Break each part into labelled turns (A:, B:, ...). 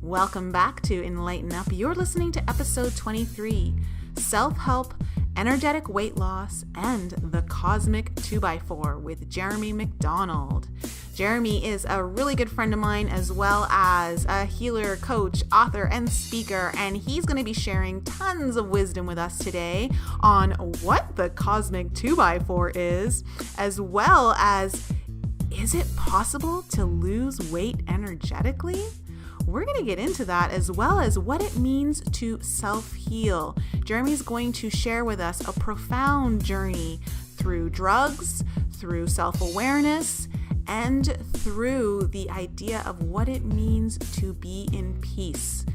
A: Welcome back to Enlighten Up. You're listening to episode 23, Self-Help, Energetic Weight Loss, and the Cosmic 2x4 with Jeremy McDonald. Jeremy is a really good friend of mine, as well as a healer, coach, author, and speaker, and he's going to be sharing tons of wisdom with us today on what the Cosmic 2x4 is, as well as, is it possible to lose weight energetically? We're going to get into that, as well as what it means to self-heal. Jeremy's going to share with us a profound journey through drugs, through self-awareness, and through the idea of what it means to be in peace.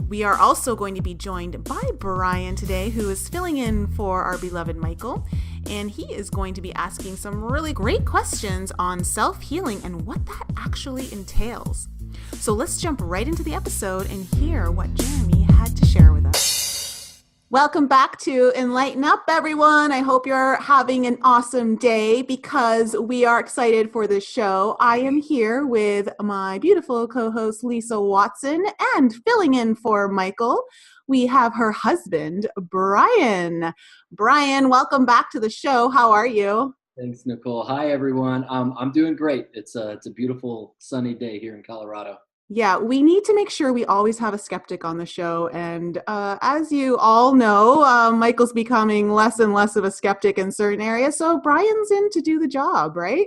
A: We are also going to be joined by Brian today, who is filling in for our beloved Michael, and he is going to be asking some really great questions on self-healing and what that actually entails. So let's jump right into the episode and hear what Jeremy had to share with us. Welcome back to Enlighten Up, everyone. I hope you're having an awesome day because we are excited for this show. I am here with my beautiful co-host, Lisa Watson, and filling in for Michael, we have her husband, Brian. Brian, welcome back to the show. How are you?
B: Thanks, Nicole. Hi, everyone. I'm doing great. It's a beautiful sunny day here in Colorado.
A: Yeah, we need to make sure we always have a skeptic on the show. And as you all know, Michael's becoming less and less of a skeptic in certain areas. So Brian's in to do the job, right?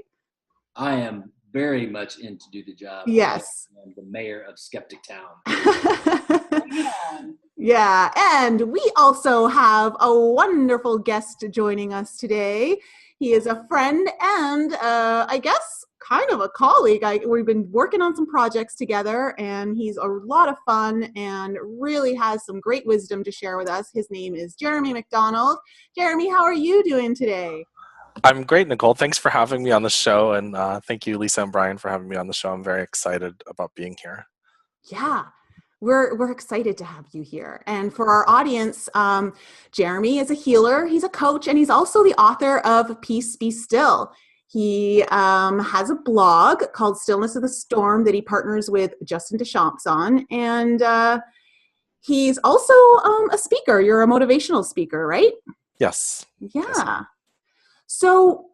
B: I am very much in to do the job.
A: Yes.
B: I'm the mayor of Skeptic Town.
A: Yeah, and we also have a wonderful guest joining us today. He is a friend and I guess kind of a colleague. We've been working on some projects together, and he's a lot of fun and really has some great wisdom to share with us. His name is Jeremy McDonald. Jeremy, how are you doing today?
C: I'm great, Nicole. Thanks for having me on the show, and thank you, Lisa and Brian, for having me on the show. I'm very excited about being here.
A: Yeah. We're excited to have you here. And for our audience, Jeremy is a healer, he's a coach, and he's also the author of Peace Be Still. He has a blog called Stillness of the Storm that he partners with Justin Deschamps on. And he's also a speaker. You're a motivational speaker, right?
C: Yes.
A: Yeah.
C: Yes.
A: So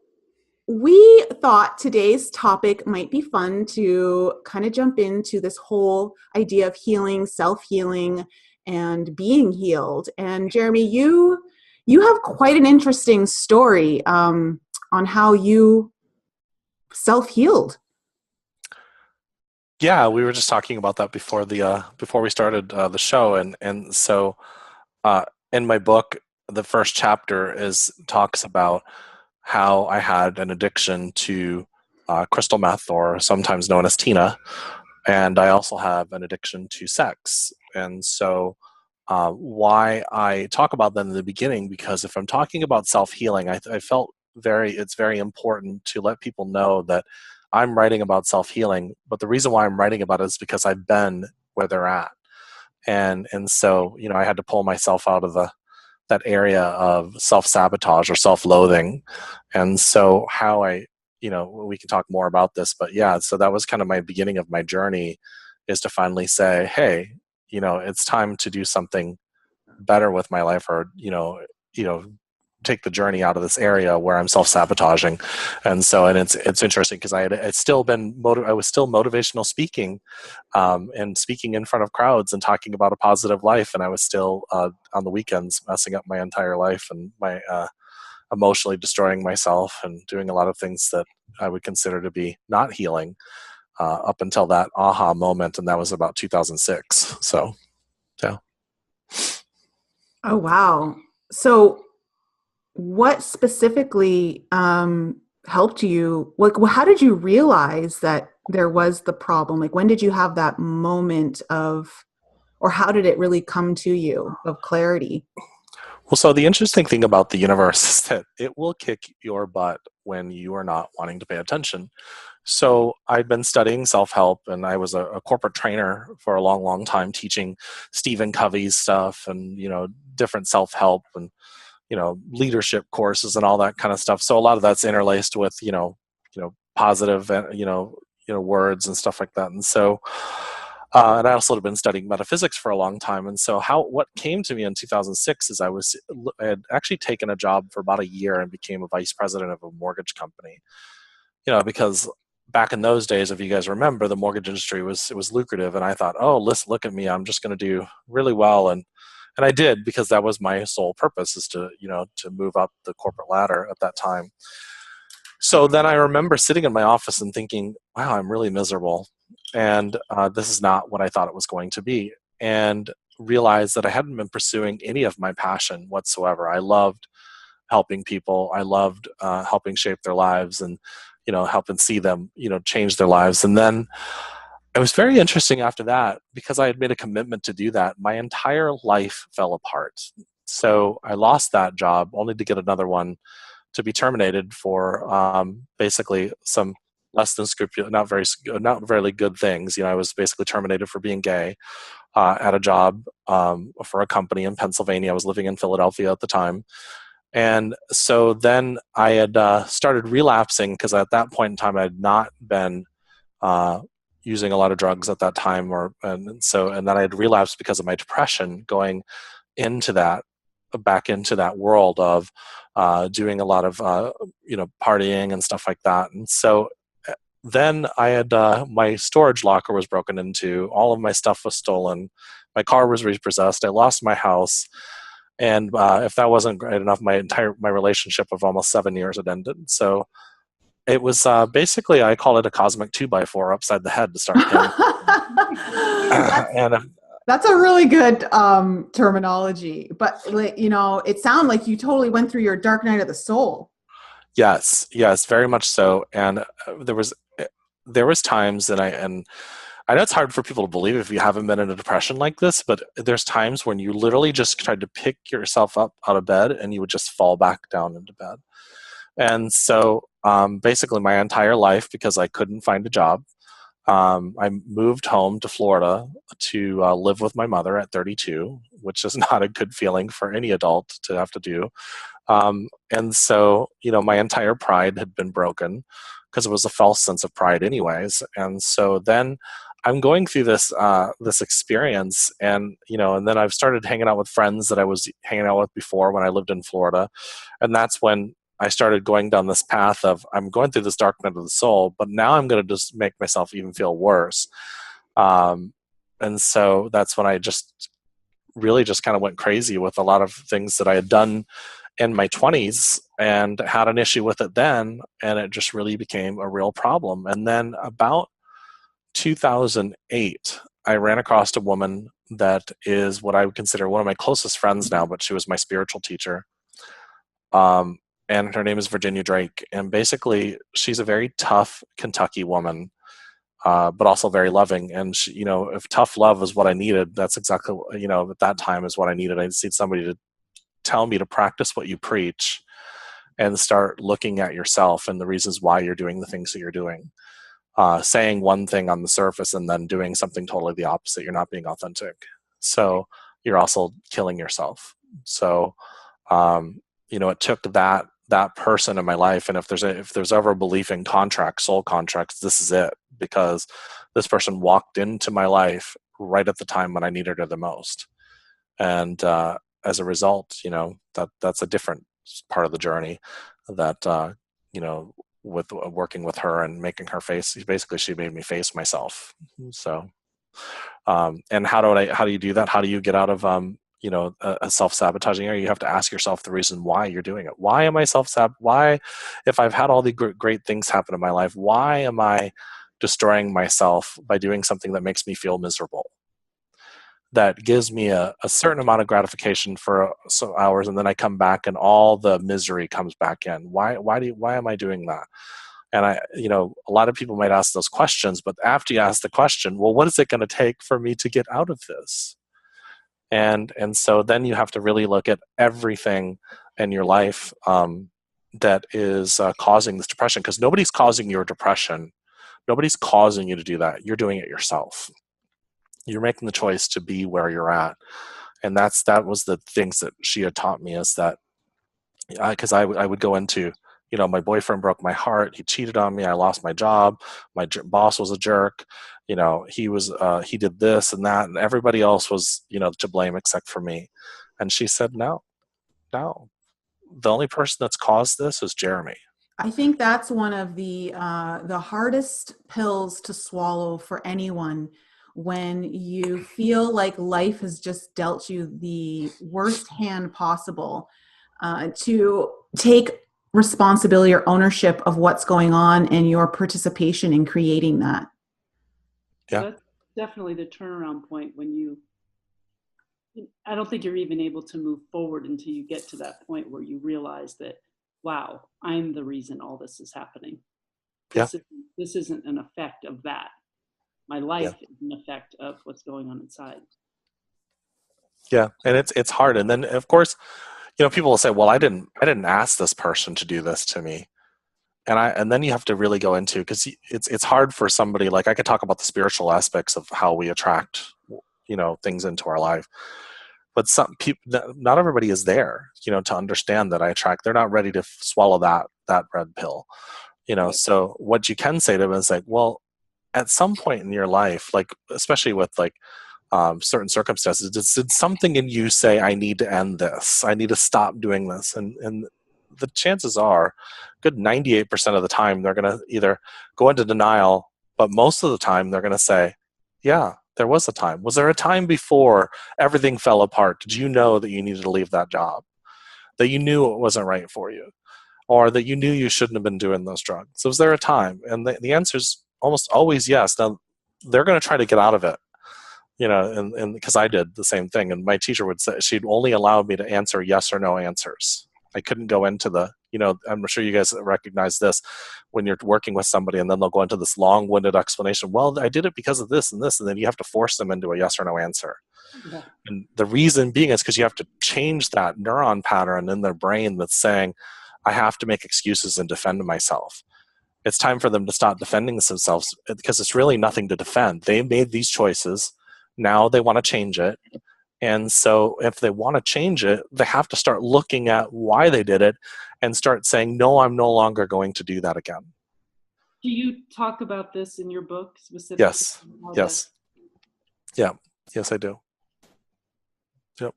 A: we thought today's topic might be fun to kind of jump into this whole idea of healing, self-healing, and being healed. And Jeremy, you have quite an interesting story on how you self-healed.
C: Yeah, we were just talking about that before we started the show, and so in my book, the first chapter talks about how I had an addiction to crystal meth, or sometimes known as Tina, and I also have an addiction to sex. And so why I talk about that in the beginning, because if I'm talking about self-healing, I felt it's very important to let people know that I'm writing about self-healing, but the reason why I'm writing about it is because I've been where they're at. And so, I had to pull myself out of that area of self-sabotage or self-loathing. And so we can talk more about this, but yeah, so that was kind of my beginning of my journey, is to finally say, hey, it's time to do something better with my life, or, take the journey out of this area where I'm self-sabotaging. And so, and it's interesting because I was still motivational speaking, and speaking in front of crowds and talking about a positive life. And I was still, on the weekends, messing up my entire life and my, emotionally destroying myself and doing a lot of things that I would consider to be not healing, up until that aha moment. And that was about 2006. So, yeah.
A: Oh, wow. So what specifically helped you? How did you realize that there was the problem? Like, when did you have that moment or how did it really come to you of clarity?
C: Well, so the interesting thing about the universe is that it will kick your butt when you are not wanting to pay attention. So I'd been studying self-help, and I was a corporate trainer for a long, long time, teaching Stephen Covey's stuff and, different self-help and, leadership courses and all that kind of stuff. So a lot of that's interlaced with, positive, words and stuff like that. And so And I also had been studying metaphysics for a long time. And so what came to me in 2006 is I had actually taken a job for about a year and became a vice president of a mortgage company. Because back in those days, if you guys remember, the mortgage industry it was lucrative. And I thought, oh, listen, look at me. I'm just going to do really well. And I did, because that was my sole purpose, is to move up the corporate ladder at that time. So then I remember sitting in my office and thinking, wow, I'm really miserable. And this is not what I thought it was going to be. And realized that I hadn't been pursuing any of my passion whatsoever. I loved helping people. I loved helping shape their lives and, helping see them, change their lives. And then it was very interesting after that, because I had made a commitment to do that. My entire life fell apart. So I lost that job only to get another one, to be terminated for basically some less than scrupulous, not very good things. I was basically terminated for being gay at a job for a company in Pennsylvania. I was living in Philadelphia at the time. And so then I had started relapsing, because at that point in time I had not been using a lot of drugs at that time, and then I had relapsed because of my depression, going back into that world of doing a lot of partying and stuff like that. And so then I had my storage locker was broken into, all of my stuff was stolen, my car was repossessed, I lost my house. And if that wasn't great enough, my relationship of almost 7 years had ended. So it was basically, I call it a cosmic 2x4 upside the head to start again.
A: That's a really good terminology. But it sounded like you totally went through your dark night of the soul.
C: Yes, very much so. And there was times, and I know it's hard for people to believe if you haven't been in a depression like this, but there's times when you literally just tried to pick yourself up out of bed and you would just fall back down into bed. And so basically my entire life, because I couldn't find a job, I moved home to Florida to live with my mother at 32, which is not a good feeling for any adult to have to do. And so, my entire pride had been broken, because it was a false sense of pride anyways. And so then I'm going through this experience, and and then I've started hanging out with friends that I was hanging out with before when I lived in Florida, and that's when I started going down this path of, I'm going through this dark night of the soul, but now I'm going to just make myself even feel worse. And so that's when I just really just kind of went crazy with a lot of things that I had done in my 20s and had an issue with it then, and it just really became a real problem. And then about 2008, I ran across a woman that is what I would consider one of my closest friends now, but she was my spiritual teacher. And her name is Virginia Drake. And basically, she's a very tough Kentucky woman, but also very loving. And she, if tough love is what I needed, that's exactly at that time is what I needed. I just need somebody to tell me to practice what you preach and start looking at yourself and the reasons why you're doing the things that you're doing. Saying one thing on the surface and then doing something totally the opposite. You're not being authentic. So you're also killing yourself. So, it took that person in my life. And if there's ever a belief in contracts, soul contracts, this is it, because this person walked into my life right at the time when I needed her the most. And as a result, that's a different part of the journey that, with working with her and making her face, basically she made me face myself. So, and how do you do that? How do you get out of, a self-sabotaging area? You have to ask yourself the reason why you're doing it. Why am I why, if I've had all the great things happen in my life, why am I destroying myself by doing something that makes me feel miserable? That gives me a certain amount of gratification for some hours, and then I come back and all the misery comes back in. Why am I doing that? And a lot of people might ask those questions, but after you ask the question, well, what is it going to take for me to get out of this? And so then you have to really look at everything in your life that is causing this depression, because nobody's causing your depression. Nobody's causing you to do that. You're doing it yourself. You're making the choice to be where you're at. And that was the things that she had taught me, is that because I would go into my boyfriend broke my heart. He cheated on me. I lost my job. My boss was a jerk. He did this and that, and everybody else was, to blame except for me. And she said, no, the only person that's caused this is Jeremy.
A: I think that's one of the hardest pills to swallow for anyone, when you feel like life has just dealt you the worst hand possible, to take responsibility or ownership of what's going on and your participation in creating that.
C: Yeah.
D: That's definitely the turnaround point when I don't think you're even able to move forward until you get to that point where you realize that, wow, I'm the reason all this is happening. This isn't an effect of that. My life is an effect of what's going on inside.
C: Yeah, and it's hard. And then of course, people will say, well, I didn't ask this person to do this to me. And then you have to really go into, because it's hard for somebody, like I could talk about the spiritual aspects of how we attract, things into our life. But some people, not everybody is there, to understand that I attract. They're not ready to swallow that red pill, So what you can say to them is like, well, at some point in your life, like especially with like certain circumstances, did something in you say, I need to end this? I need to stop doing this. And the chances are, good 98% of the time, they're going to either go into denial, but most of the time they're going to say, yeah, there was a time. Was there a time before everything fell apart? Did you know that you needed to leave that job? That you knew it wasn't right for you? Or that you knew you shouldn't have been doing those drugs? So was there a time? And the answer is almost always yes. Now, they're going to try to get out of it, and because I did the same thing. And my teacher would say, she'd only allow me to answer yes or no answers. I couldn't go into I'm sure you guys recognize this when you're working with somebody and then they'll go into this long-winded explanation. Well, I did it because of this and this, and then you have to force them into a yes or no answer. Yeah. And the reason being is because you have to change that neuron pattern in their brain that's saying, I have to make excuses and defend myself. It's time for them to stop defending themselves, because it's really nothing to defend. They made these choices. Now they want to change it. And so if they want to change it, they have to start looking at why they did it and start saying, no, I'm no longer going to do that again.
D: Do you talk about this in your book specifically?
C: Yes. Yeah. Yes, I do. Yep.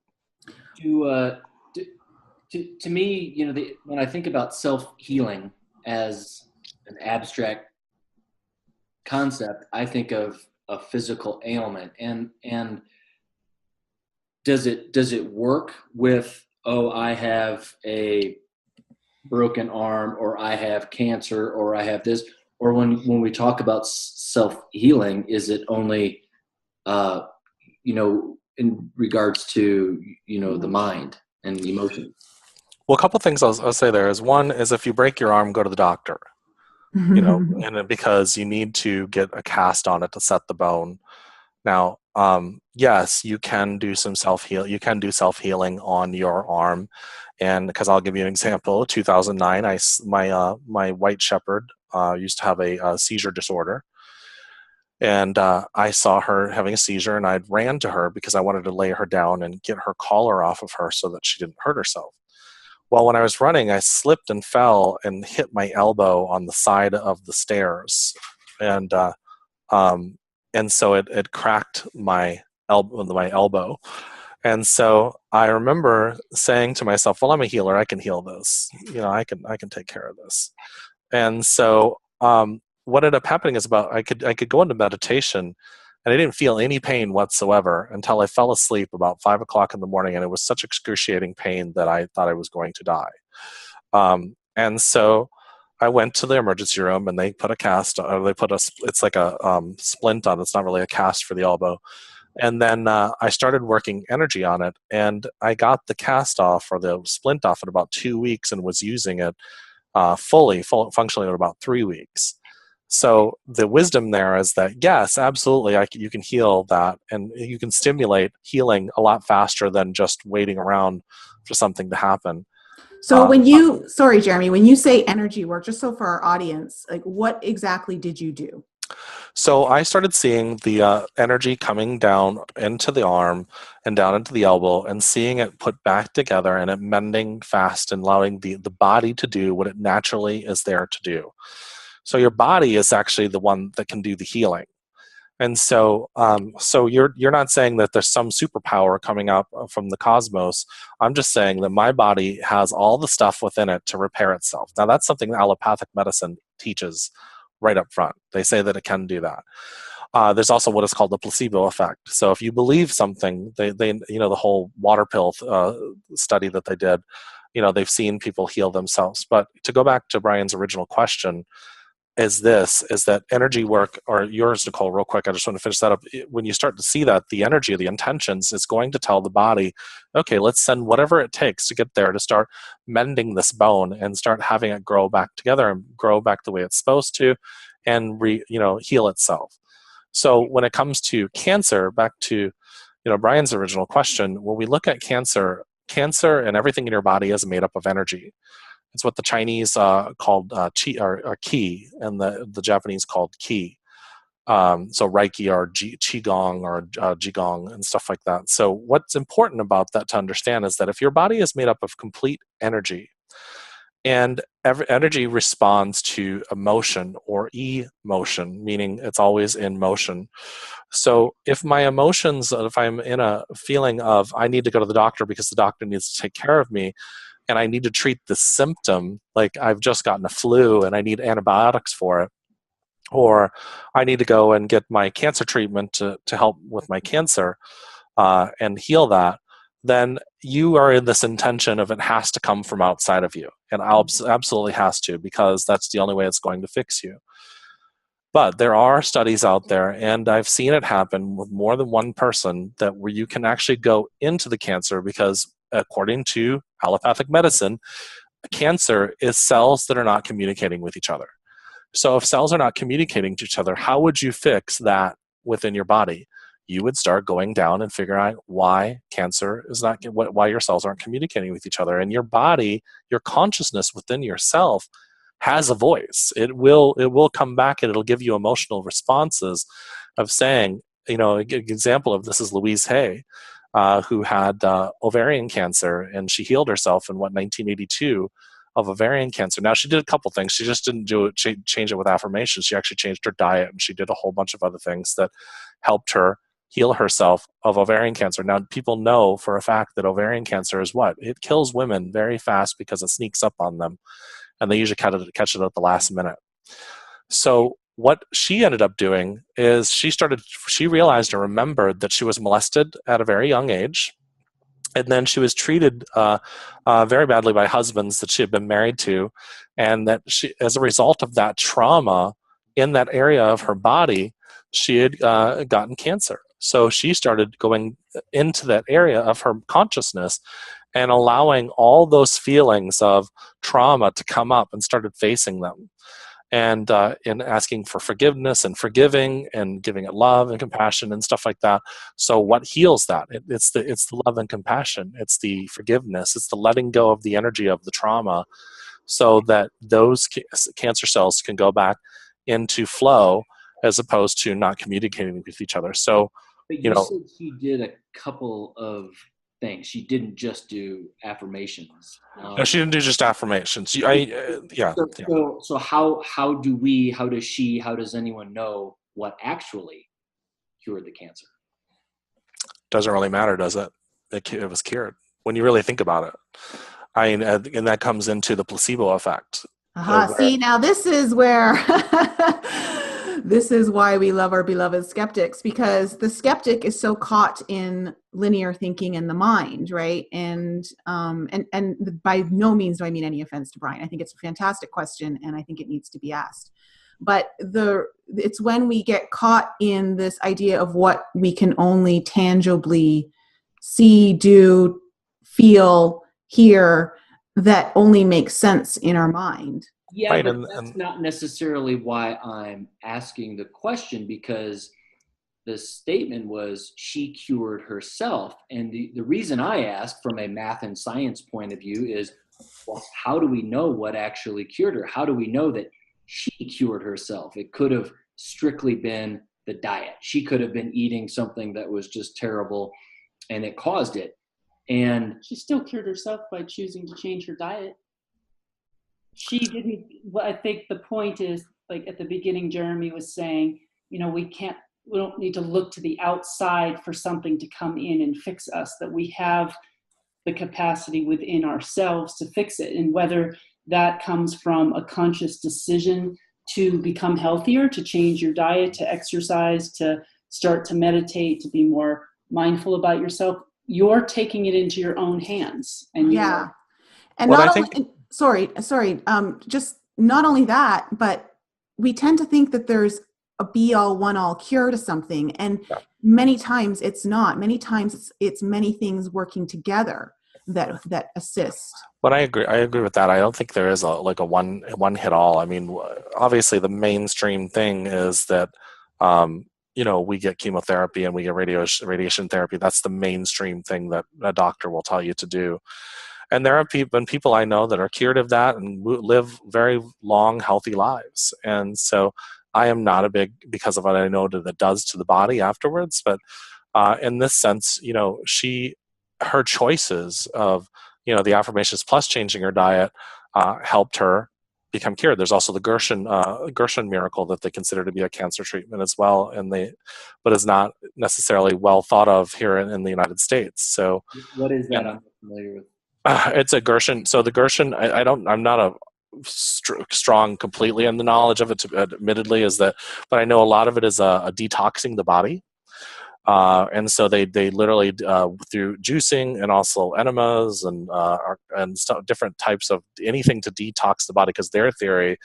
B: To me, when I think about self-healing as an abstract concept, I think of a physical ailment, and does it work with, I have a broken arm, or I have cancer, or I have this, or when we talk about self-healing, is it only in regards to the mind and emotions?
C: Well, a couple things I'll say there is, one is, if you break your arm, go to the doctor. And because you need to get a cast on it to set the bone. Now, yes, you can do some self-heal. You can do self-healing on your arm, and because I'll give you an example. 2009, my white shepherd used to have a seizure disorder, and I saw her having a seizure, and I ran to her because I wanted to lay her down and get her collar off of her so that she didn't hurt herself. Well, when I was running, I slipped and fell and hit my elbow on the side of the stairs, and so it cracked my elbow. And so I remember saying to myself, well, I'm a healer. I can heal this. I can take care of this. And so what ended up happening is, I could go into meditation, and I didn't feel any pain whatsoever until I fell asleep about 5 o'clock in the morning, and it was such excruciating pain that I thought I was going to die. And so I went to the emergency room, and they put a cast, or it's like a splint on. It's not really a cast for the elbow. And then I started working energy on it, and I got the cast off, or the splint off, in about 2 weeks, and was using it functionally in about 3 weeks. So the wisdom there is that, yes, absolutely, you can heal that, and you can stimulate healing a lot faster than just waiting around for something to happen.
A: So sorry, Jeremy, when you say energy work, just so for our audience, like what exactly did you do?
C: So I started seeing the energy coming down into the arm and down into the elbow, and seeing it put back together and it mending fast and allowing the body to do what it naturally is there to do. So your body is actually the one that can do the healing. And so you're not saying that there's some superpower coming up from the cosmos. I'm just saying that my body has all the stuff within it to repair itself. Now that's something that allopathic medicine teaches right up front. They say that it can do that. There's also what is called the placebo effect. So if you believe something, they the whole water pill study that they did, they've seen people heal themselves. But to go back to Brian's original question, is that energy work, or yours, Nicole, real quick, I just want to finish that up. When you start to see that, the energy of the intentions is going to tell the body, okay, let's send whatever it takes to get there, to start mending this bone and start having it grow back together and grow back the way it's supposed to, and heal itself. So when it comes to cancer, back to Brian's original question, when we look at cancer and everything in your body is made up of energy. It's what the Chinese called qi or qi, and the Japanese called ki. So Reiki or Qigong or Jigong and stuff like that. So what's important about that to understand is that if your body is made up of complete energy, and every energy responds to emotion or emotion, meaning it's always in motion. So if my emotions, if I'm in a feeling of I need to go to the doctor because the doctor needs to take care of me, and I need to treat the symptom, like I've just gotten a flu and I need antibiotics for it, or I need to go and get my cancer treatment to help with my cancer and heal that, then you are in this intention of it has to come from outside of you. And absolutely has to, because that's the only way it's going to fix you. But there are studies out there, and I've seen it happen with more than one person, that where you can actually go into the cancer, because according to allopathic medicine, cancer is cells that are not communicating with each other. So if cells are not communicating to each other, how would you fix that within your body? You would start going down and figuring out why cancer is not, why your cells aren't communicating with each other. And your body, your consciousness within yourself has a voice. It will come back and it'll give you emotional responses of saying, an example of this is Louise Hay, who had ovarian cancer, and she healed herself in 1982 of ovarian cancer. Now, she did a couple things. She just didn't change it with affirmations. She actually changed her diet, and she did a whole bunch of other things that helped her heal herself of ovarian cancer. Now, people know for a fact that ovarian cancer is what? It kills women very fast because it sneaks up on them, and they usually catch it at the last minute. So what she ended up doing is she realized and remembered that she was molested at a very young age. And then she was treated very badly by husbands that she had been married to. And that she, as a result of that trauma in that area of her body, she had gotten cancer. So she started going into that area of her consciousness and allowing all those feelings of trauma to come up, and started facing them. And in asking for forgiveness and forgiving and giving it love and compassion and stuff like that. So what heals that? It's the love and compassion. It's the forgiveness. It's the letting go of the energy of the trauma, so that those cancer cells can go back into flow, as opposed to not communicating with each other. So,
B: but you said she did a couple of things. She didn't just do affirmations.
C: No, she didn't do just affirmations. So
B: how does anyone know what actually cured the cancer?
C: Doesn't really matter, does it? It was cured when you really think about it. And that comes into the placebo effect.
A: See, now this is where this is why we love our beloved skeptics, because the skeptic is so caught in linear thinking in the mind, right? And by no means do I mean any offense to Brian. I think it's a fantastic question, and I think it needs to be asked. But it's when we get caught in this idea of what we can only tangibly see, do, feel, hear, that only makes sense in our mind.
B: Yeah,
C: right,
B: but that's not necessarily why I'm asking the question, because the statement was she cured herself. And the reason I ask from a math and science point of view is, well, how do we know what actually cured her? How do we know that she cured herself? It could have strictly been the diet. She could have been eating something that was just terrible and it caused it. And
D: she still cured herself by choosing to change her diet. She didn't. Well, I think the point is, like at the beginning, Jeremy was saying, we don't need to look to the outside for something to come in and fix us, that we have the capacity within ourselves to fix it. And whether that comes from a conscious decision to become healthier, to change your diet, to exercise, to start to meditate, to be more mindful about yourself, you're taking it into your own hands. And
A: yeah. And
C: Well,
A: not
C: I
A: only,
C: think-
A: sorry, just not only that, but we tend to think that there's a be all one all cure to something. And many times it's not. Many times it's many things working together that assist.
C: But I agree with that. I don't think there is a one hit all. I mean, obviously the mainstream thing is that, we get chemotherapy and we get radiation therapy. That's the mainstream thing that a doctor will tell you to do. And there are people I know that are cured of that and live very long, healthy lives. And so I am not because of what I know that it does to the body afterwards. But in this sense, her choices of, the affirmations plus changing her diet helped her become cured. There's also the Gershon miracle that they consider to be a cancer treatment as well, but is not necessarily well thought of here in the United States. So,
B: what is that? I'm not familiar with.
C: It's a Gershon. So the Gershon, I'm not a strong completely in the knowledge of it, admittedly, but I know a lot of it is a detoxing the body. And so they literally through juicing and also enemas and different types of anything to detox the body, because their theory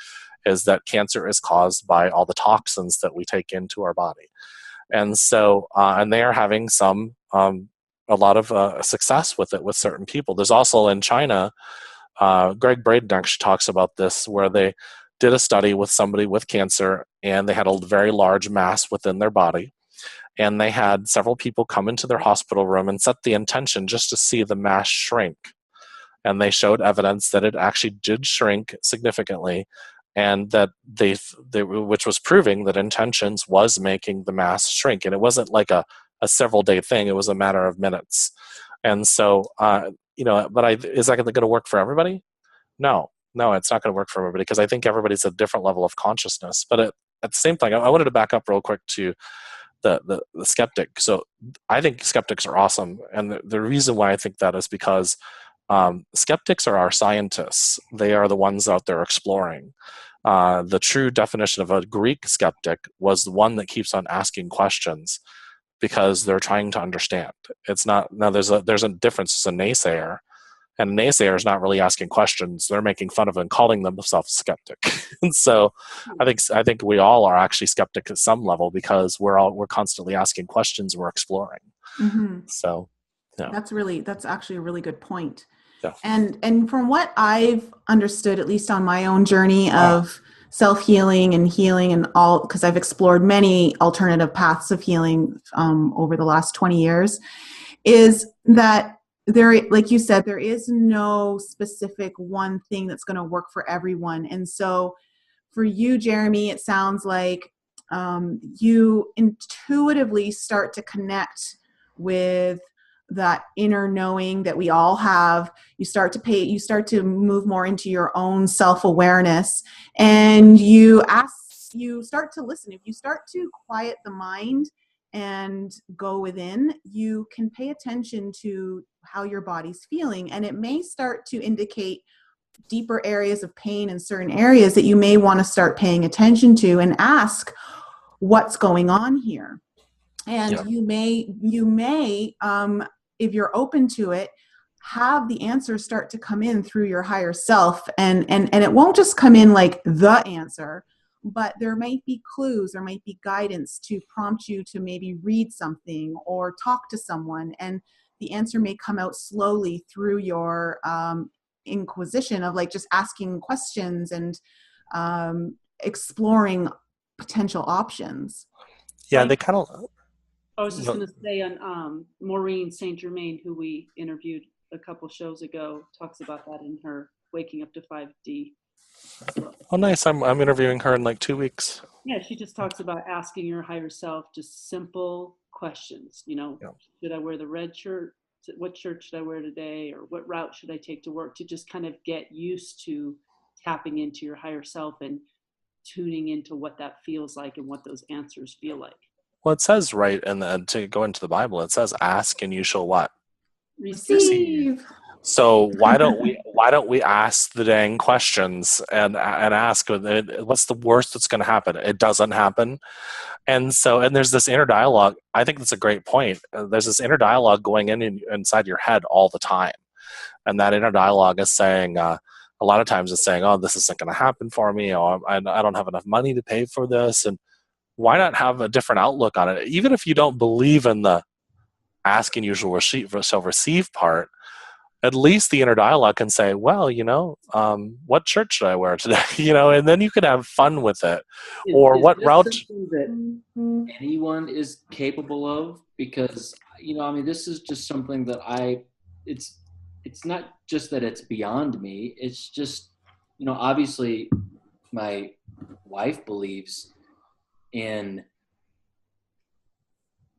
C: is that cancer is caused by all the toxins that we take into our body. And so and they are having a lot of success with it with certain people. There's also in China, Greg Braden actually talks about this, where they did a study with somebody with cancer and they had a very large mass within their body. And they had several people come into their hospital room and set the intention just to see the mass shrink. And they showed evidence that it actually did shrink significantly, and that which was proving that intentions was making the mass shrink. And it wasn't like a several day thing. It was a matter of minutes. And so, is that going to work for everybody? No, it's not going to work for everybody, because I think everybody's at a different level of consciousness. But at the same time, I wanted to back up real quick to the skeptic. So I think skeptics are awesome. And the reason why I think that is because skeptics are our scientists. They are the ones out there exploring. The true definition of a Greek skeptic was the one that keeps on asking questions because they're trying to understand. It's not, now there's a difference. It's a naysayer. And a naysayer is not really asking questions. They're making fun of and calling themselves skeptic. And so I think we all are actually skeptic at some level, because we're constantly asking questions, we're exploring.
A: Mm-hmm.
C: So yeah.
A: That's actually a really good point.
C: Yeah.
A: And from what I've understood, at least on my own journey of self-healing and healing and all, because I've explored many alternative paths of healing over the last 20 years, is that there, like you said, there is no specific one thing that's going to work for everyone. And so for you, Jeremy, it sounds like you intuitively start to connect with that inner knowing that we all have. You start to move more into your own self-awareness, and you start to listen. If you start to quiet the mind and go within, you can pay attention to how your body's feeling, and it may start to indicate deeper areas of pain in certain areas that you may want to start paying attention to and ask what's going on here. And you may if you're open to it, have the answers start to come in through your higher self, and it won't just come in like the answer, but there might be clues, there might be guidance to prompt you to maybe read something or talk to someone, and the answer may come out slowly through your inquisition of like just asking questions and exploring potential options.
C: Yeah, they kind of.
D: I was just going to say on Maureen St. Germain, who we interviewed a couple shows ago, talks about that in her Waking Up to 5D.
C: Oh, nice. I'm interviewing her in like 2 weeks.
D: Yeah, she just talks about asking your higher self just simple questions.
C: Yeah.
D: Should I wear the red shirt? What shirt should I wear today? Or what route should I take to work? To just kind of get used to tapping into your higher self and tuning into what that feels like and what those answers feel like.
C: Well, it says right, and then to go into the Bible, it says, "Ask and you shall what?
A: Receive.
C: So why don't we ask the dang questions and ask what's the worst that's going to happen? It doesn't happen, and there's this inner dialogue. I think that's a great point. There's this inner dialogue going inside your head all the time, and that inner dialogue is saying. A lot of times it's saying, "Oh, this isn't going to happen for me. Oh, I don't have enough money to pay for this." And why not have a different outlook on it? Even if you don't believe in the ask and you shall receive part, at least the inner dialogue can say, well, what shirt should I wear today? And then you could have fun with it. Or
B: Is
C: what
B: this
C: route?
B: something that anyone is capable of? Because, this is just something that it's not just that it's beyond me. It's just, obviously my wife believes in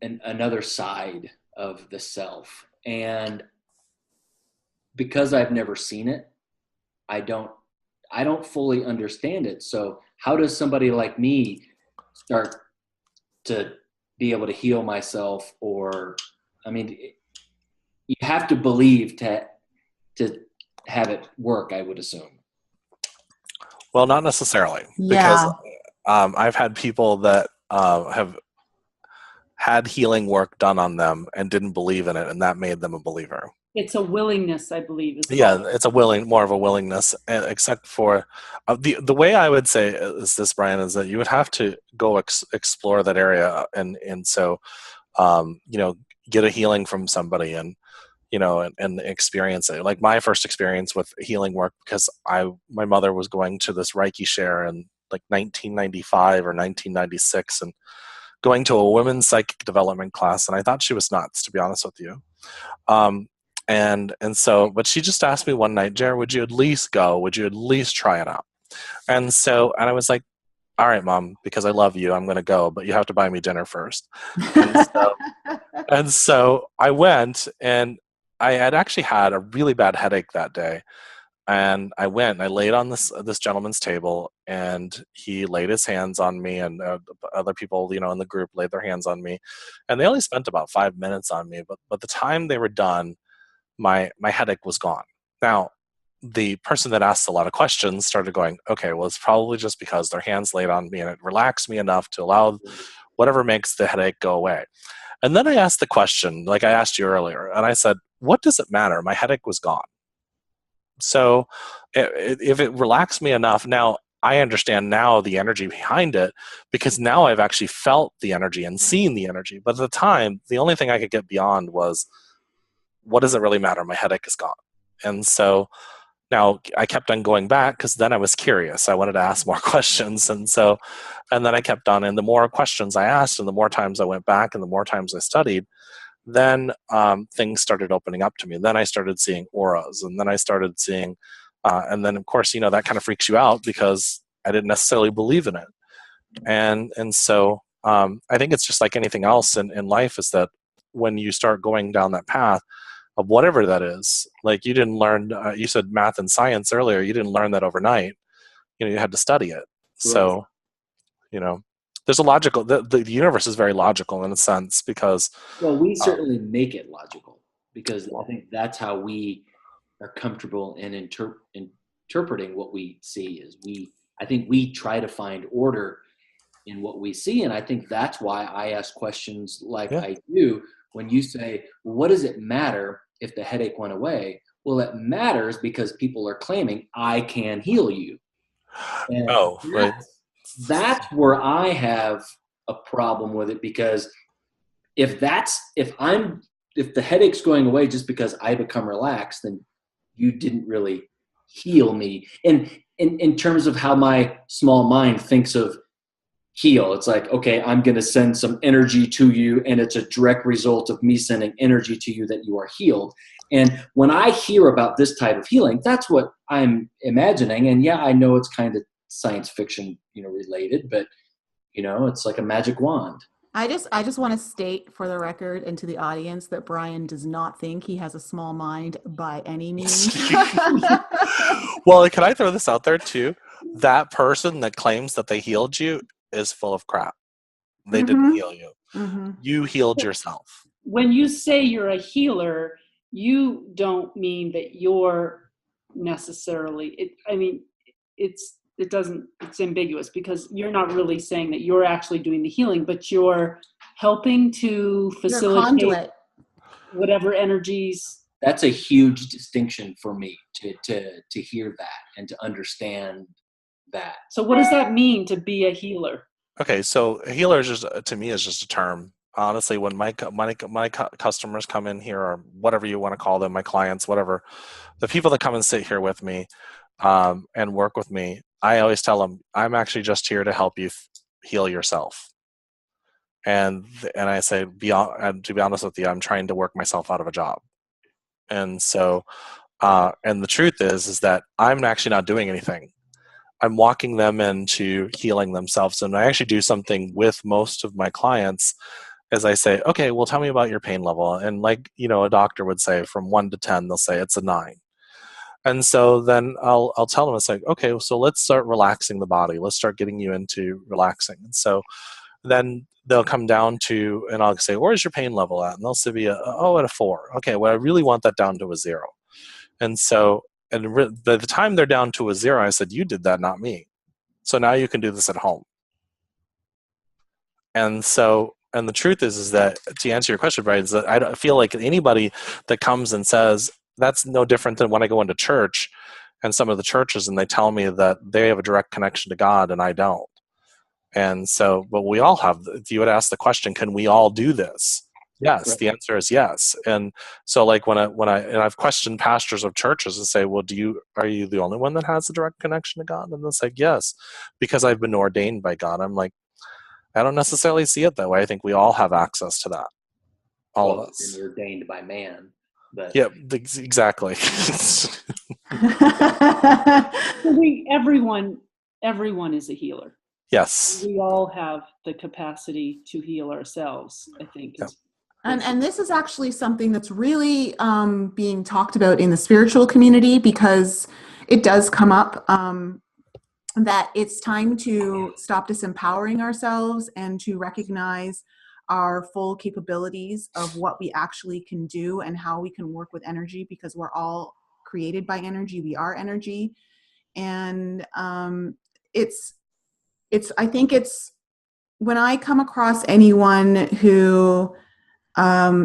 B: another side of the self. And because I've never seen it, I don't fully understand it. So how does somebody like me start to be able to heal myself? Or, you have to believe to have it work, I would assume.
C: Well, not necessarily.
A: Yeah.
C: Because I've had people that have had healing work done on them and didn't believe in it, and that made them a believer.
D: It's a willingness, I believe.
C: It's more of a willingness, except for the way I would say is this, Brian, is that you would have to go explore that area and get a healing from somebody and experience it. Like my first experience with healing work, because my mother was going to this Reiki share in like 1995 or 1996 and going to a women's psychic development class, and I thought she was nuts, to be honest with you. But she just asked me one night, Jared, would you at least go? Would you at least try it out? And I was like, all right, Mom, because I love you, I'm going to go, but you have to buy me dinner first. And so I went, and I had actually had a really bad headache that day. And I went and I laid on this gentleman's table, and he laid his hands on me, and other people, in the group laid their hands on me, and they only spent about 5 minutes on me. But the time they were done, my headache was gone. Now, the person that asked a lot of questions started going, okay, well, it's probably just because their hands laid on me and it relaxed me enough to allow whatever makes the headache go away. And then I asked the question, like I asked you earlier, and I said, what does it matter? My headache was gone. So if it relaxed me enough, now I understand now the energy behind it, because now I've actually felt the energy and seen the energy. But at the time, the only thing I could get beyond was, what does it really matter? My headache is gone. And so now I kept on going back, because then I was curious. I wanted to ask more questions. And then I kept on, and the more questions I asked and the more times I went back and the more times I studied, then things started opening up to me. Then I started seeing auras, and then I started seeing, and then of course, that kind of freaks you out because I didn't necessarily believe in it. And so I think it's just like anything else in life, is that when you start going down that path of whatever that is, like you didn't learn, you said math and science earlier, you didn't learn that overnight. You had to study it. Right. So, there's a logical, the universe is very logical in a sense, because
B: we certainly make it logical, because I think that's how we are comfortable in interpreting what we see. I think we try to find order in what we see, and I think that's why I ask questions like I do. When you say, well, what does it matter if the headache went away? Well, it matters because people are claiming I can heal you. And
C: right.
B: That's where I have a problem with it, because if the headache's going away just because I become relaxed, then you didn't really heal me. And in terms of how my small mind thinks of heal, it's like, okay, I'm going to send some energy to you, and it's a direct result of me sending energy to you that you are healed. And when I hear about this type of healing, that's what I'm imagining. And yeah, I know it's kind of science fiction, related, but It's like a magic wand.
A: I just want to state for the record and to the audience that Brian does not think he has a small mind by any means.
C: Well, can I throw this out there too? That person that claims that they healed you is full of crap. They didn't heal you. You healed yourself.
D: When you say you're a healer, you don't mean that you're necessarily, it's ambiguous, because you're not really saying that you're actually doing the healing, but you're helping to facilitate whatever energies.
B: That's a huge distinction for me to hear that and to understand that.
D: So what does that mean to be a healer?
C: Okay, so a healer is just, to me, is just a term. Honestly, when my customers come in here, or whatever you want to call them, my clients, whatever, the people that come and sit here with me and work with me, I always tell them, I'm actually just here to help you heal yourself. And I say, to be honest with you, I'm trying to work myself out of a job. And so, and the truth is that I'm actually not doing anything. I'm walking them into healing themselves. And I actually do something with most of my clients, as I say, okay, well, tell me about your pain level. And like, a doctor would say, from 1 to 10, they'll say it's a 9. And so then I'll tell them, it's like, okay, so let's start relaxing the body. Let's start getting you into relaxing. And so then they'll come down to, and I'll say, where's your pain level at? And they'll say, at a 4. Okay, well, I really want that down to a 0. And so, by the time they're down to a 0, I said, you did that, not me. So now you can do this at home. And so, and the truth is that, to answer your question, Brian, is that I feel like anybody that comes and says, that's no different than when I go into church and some of the churches and they tell me that they have a direct connection to God and I don't. And so, but we all have, if you would ask the question, can we all do this? Yes, right. The answer is yes. And so like when I've questioned pastors of churches and say, well, are you the only one that has a direct connection to God? And they'll say, yes, because I've been ordained by God. I'm like, I don't necessarily see it that way. I think we all have access to that. All of us.
B: Been ordained by man. But
C: yeah, exactly.
D: Everyone is a healer.
C: Yes.
D: We all have the capacity to heal ourselves, I think.
C: Yep.
A: And this is actually something that's really being talked about in the spiritual community, because it does come up that it's time to stop disempowering ourselves and to recognize our full capabilities of what we actually can do and how we can work with energy, because we're all created by energy. We are energy. And I think it's when I come across anyone who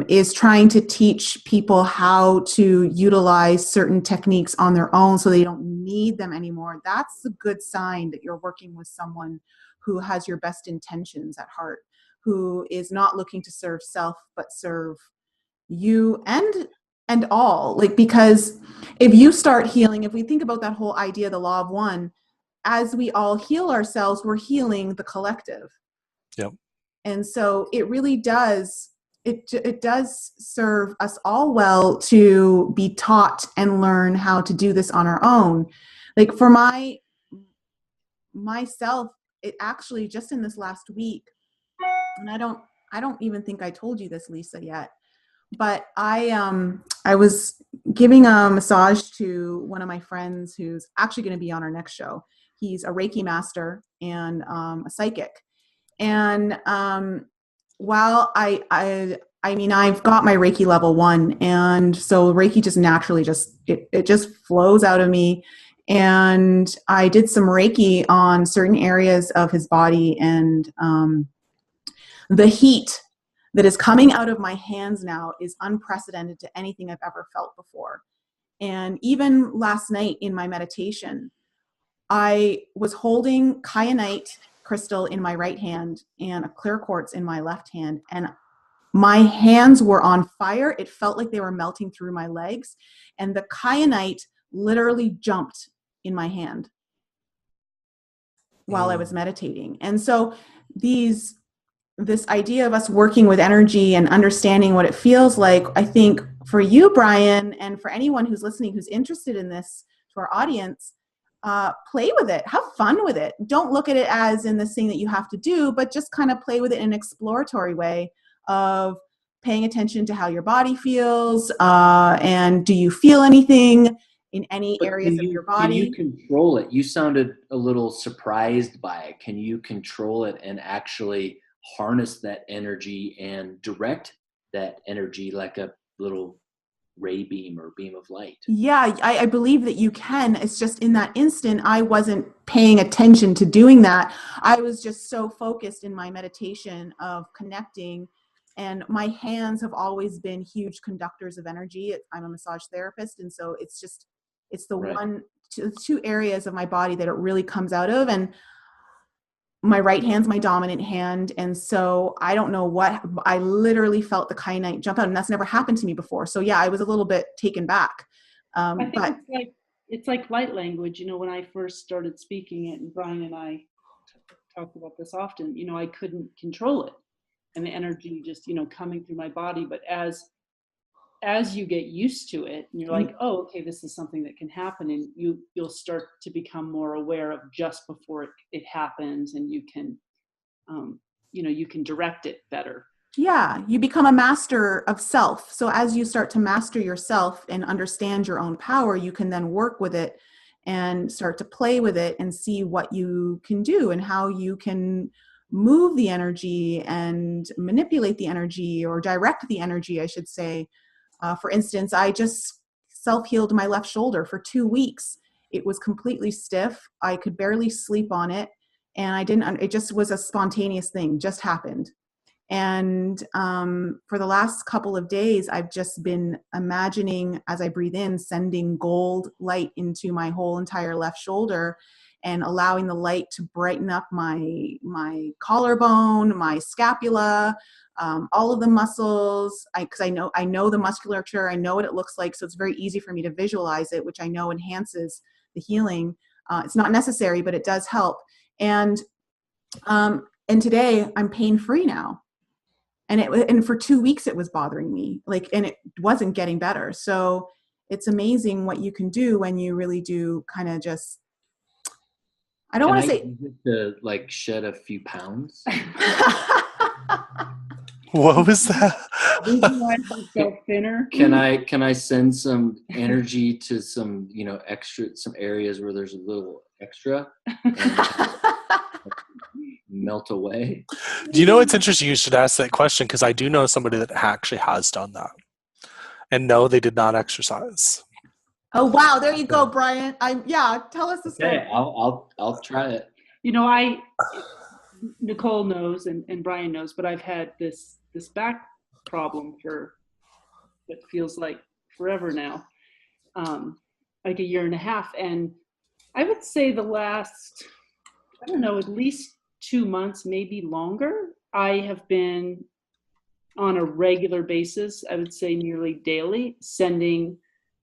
A: is trying to teach people how to utilize certain techniques on their own so they don't need them anymore, that's a good sign that you're working with someone who has your best intentions at heart, who is not looking to serve self, but serve you and all. Like, because if you start healing, if we think about that whole idea, the law of one, as we all heal ourselves, we're healing the collective.
C: Yep.
A: And so it really does, it does serve us all well to be taught and learn how to do this on our own. Like for myself, it actually just in this last week, and I don't even think I told you this, Lisa, yet, but I was giving a massage to one of my friends who's actually going to be on our next show. He's a Reiki master and a psychic. And while I've got my Reiki level 1, and so Reiki just naturally it just flows out of me. And I did some Reiki on certain areas of his body, and the heat that is coming out of my hands now is unprecedented to anything I've ever felt before. And even last night in my meditation, I was holding kyanite crystal in my right hand and a clear quartz in my left hand, and my hands were on fire. It felt like they were melting through my legs, and the kyanite literally jumped in my hand while I was meditating. And so this idea of us working with energy and understanding what it feels like, I think for you, Brian, and for anyone who's listening who's interested in this, to our audience, play with it, have fun with it. Don't look at it as in this thing that you have to do, but just kind of play with it in an exploratory way of paying attention to how your body feels, and do you feel anything in any areas of your body?
B: Can you control it? You sounded a little surprised by it. Can you control it and actually harness that energy and direct that energy like a little ray beam or beam of light?
A: Yeah, I believe that you can. It's just in that instant, I wasn't paying attention to doing that. I was just so focused in my meditation of connecting. And my hands have always been huge conductors of energy. I'm a massage therapist. And so it's the
B: Right.
A: two areas of my body that it really comes out of. And my right hand's my dominant hand. And so I don't know what, I literally felt the kyanite jump out, and that's never happened to me before. So yeah, I was a little bit taken back.
D: I think
A: But
D: it's like light language. When I first started speaking it, and Brian and I talk about this often, I couldn't control it, and the energy just, coming through my body. But as you get used to it, and you're like, oh, okay, this is something that can happen, and you'll start to become more aware of just before it happens, and you can direct it better.
A: yeah, you become a master of self. So as you start to master yourself and understand your own power, you can then work with it and start to play with it and see what you can do and how you can move the energy and manipulate the energy, or direct the energy, I should say. For instance, I just self-healed my left shoulder for 2 weeks. It was completely stiff. I could barely sleep on it. And it just was a spontaneous thing, just happened. And for the last couple of days, I've just been imagining, as I breathe in, sending gold light into my whole entire left shoulder and allowing the light to brighten up my collarbone, my scapula, all of the muscles. Because I know the musculature, I know what it looks like, so it's very easy for me to visualize it, which I know enhances the healing. It's not necessary, but it does help. And today I'm pain-free now. And for 2 weeks it was bothering me, and it wasn't getting better. So it's amazing what you can do when you really do kind of just, I don't want to say
B: use it to like shed a few pounds.
C: What was that?
D: Visualize yourself thinner.
B: Can I send some energy to some some areas where there's a little extra and melt away?
C: Do you know, it's interesting you should ask that question, because I do know somebody that actually has done that. And no, they did not exercise.
A: Oh wow, there you go, Brian. Tell us the story.
B: Okay, I'll try it.
D: Nicole knows and Brian knows, but I've had this back problem for what feels like forever now, like a year and a half. And I would say the last, I don't know, at least 2 months, maybe longer, I have been on a regular basis, I would say nearly daily, sending,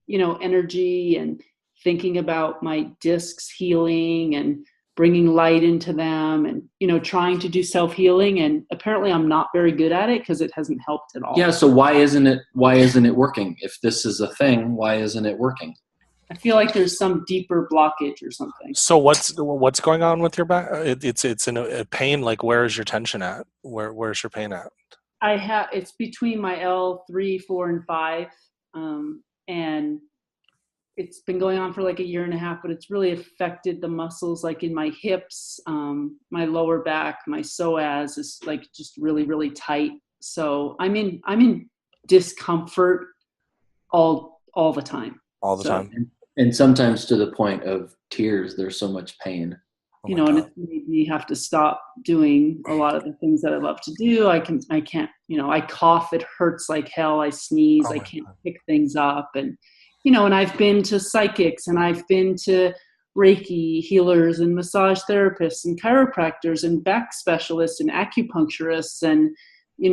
D: energy and thinking about my discs healing and bringing light into them and, trying to do self-healing. And apparently I'm not very good at it because it hasn't helped at all.
B: Yeah. So why isn't it working? If this is a thing, why isn't it working?
D: I feel like there's some deeper blockage or something.
C: So what's going on with your back? It's in a pain. Like, where is your tension at? Where's your pain at?
D: It's between my L3, 4, and 5. And it's been going on for like a year and a half, but it's really affected the muscles, like in my hips, my lower back, my psoas is like just really, really tight. So I'm in discomfort all the time.
C: All the time.
B: And sometimes to the point of tears. There's so much pain.
D: And it's made me have to stop doing a lot of the things that I love to do. I can't, I cough, it hurts like hell. I sneeze, I can't pick things up. And, and I've been to psychics, and I've been to Reiki healers and massage therapists and chiropractors and back specialists and acupuncturists. And,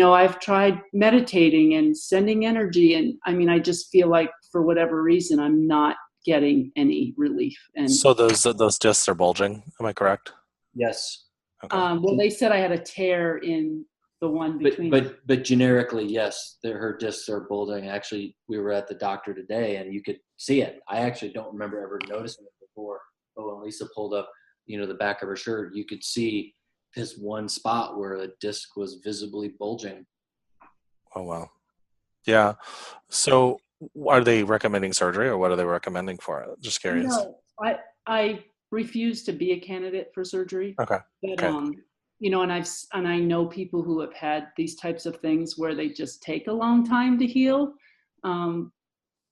D: I've tried meditating and sending energy. And I just feel like for whatever reason, I'm not getting any relief. And
C: so those discs are bulging. Am I correct?
B: Yes.
C: Okay.
D: Well, they said I had a tear in the one between.
B: But generically, yes, her discs are bulging. Actually, we were at the doctor today, and you could see it. I actually don't remember ever noticing it before. and Lisa pulled up, the back of her shirt, you could see this one spot where a disc was visibly bulging.
C: Oh, wow. Yeah. So are they recommending surgery, or what are they recommending for it? Just curious.
D: No, I refuse to be a candidate for surgery.
C: Okay.
D: But
C: Okay.
D: and I know people who have had these types of things where they just take a long time to heal.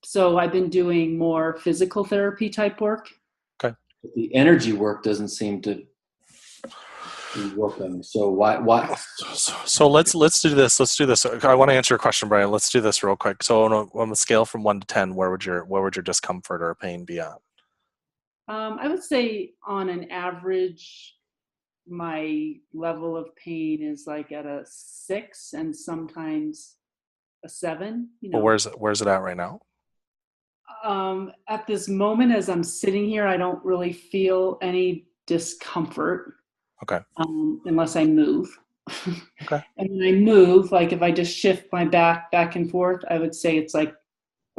D: So I've been doing more physical therapy type work.
C: Okay.
B: But the energy work doesn't seem to be working. So why?
C: So let's do this. Let's do this. I want to answer your question, Brian. Let's do this real quick. So on a scale from 1 to 10, where would your discomfort or pain be at?
D: I would say on an average, my level of pain is like at a 6 and sometimes a 7.
C: Well, where's it at right now?
D: At this moment, as I'm sitting here, I don't really feel any discomfort.
C: Okay.
D: Unless I move.
C: Okay.
D: And when I move, like if I just shift my back and forth, I would say it's like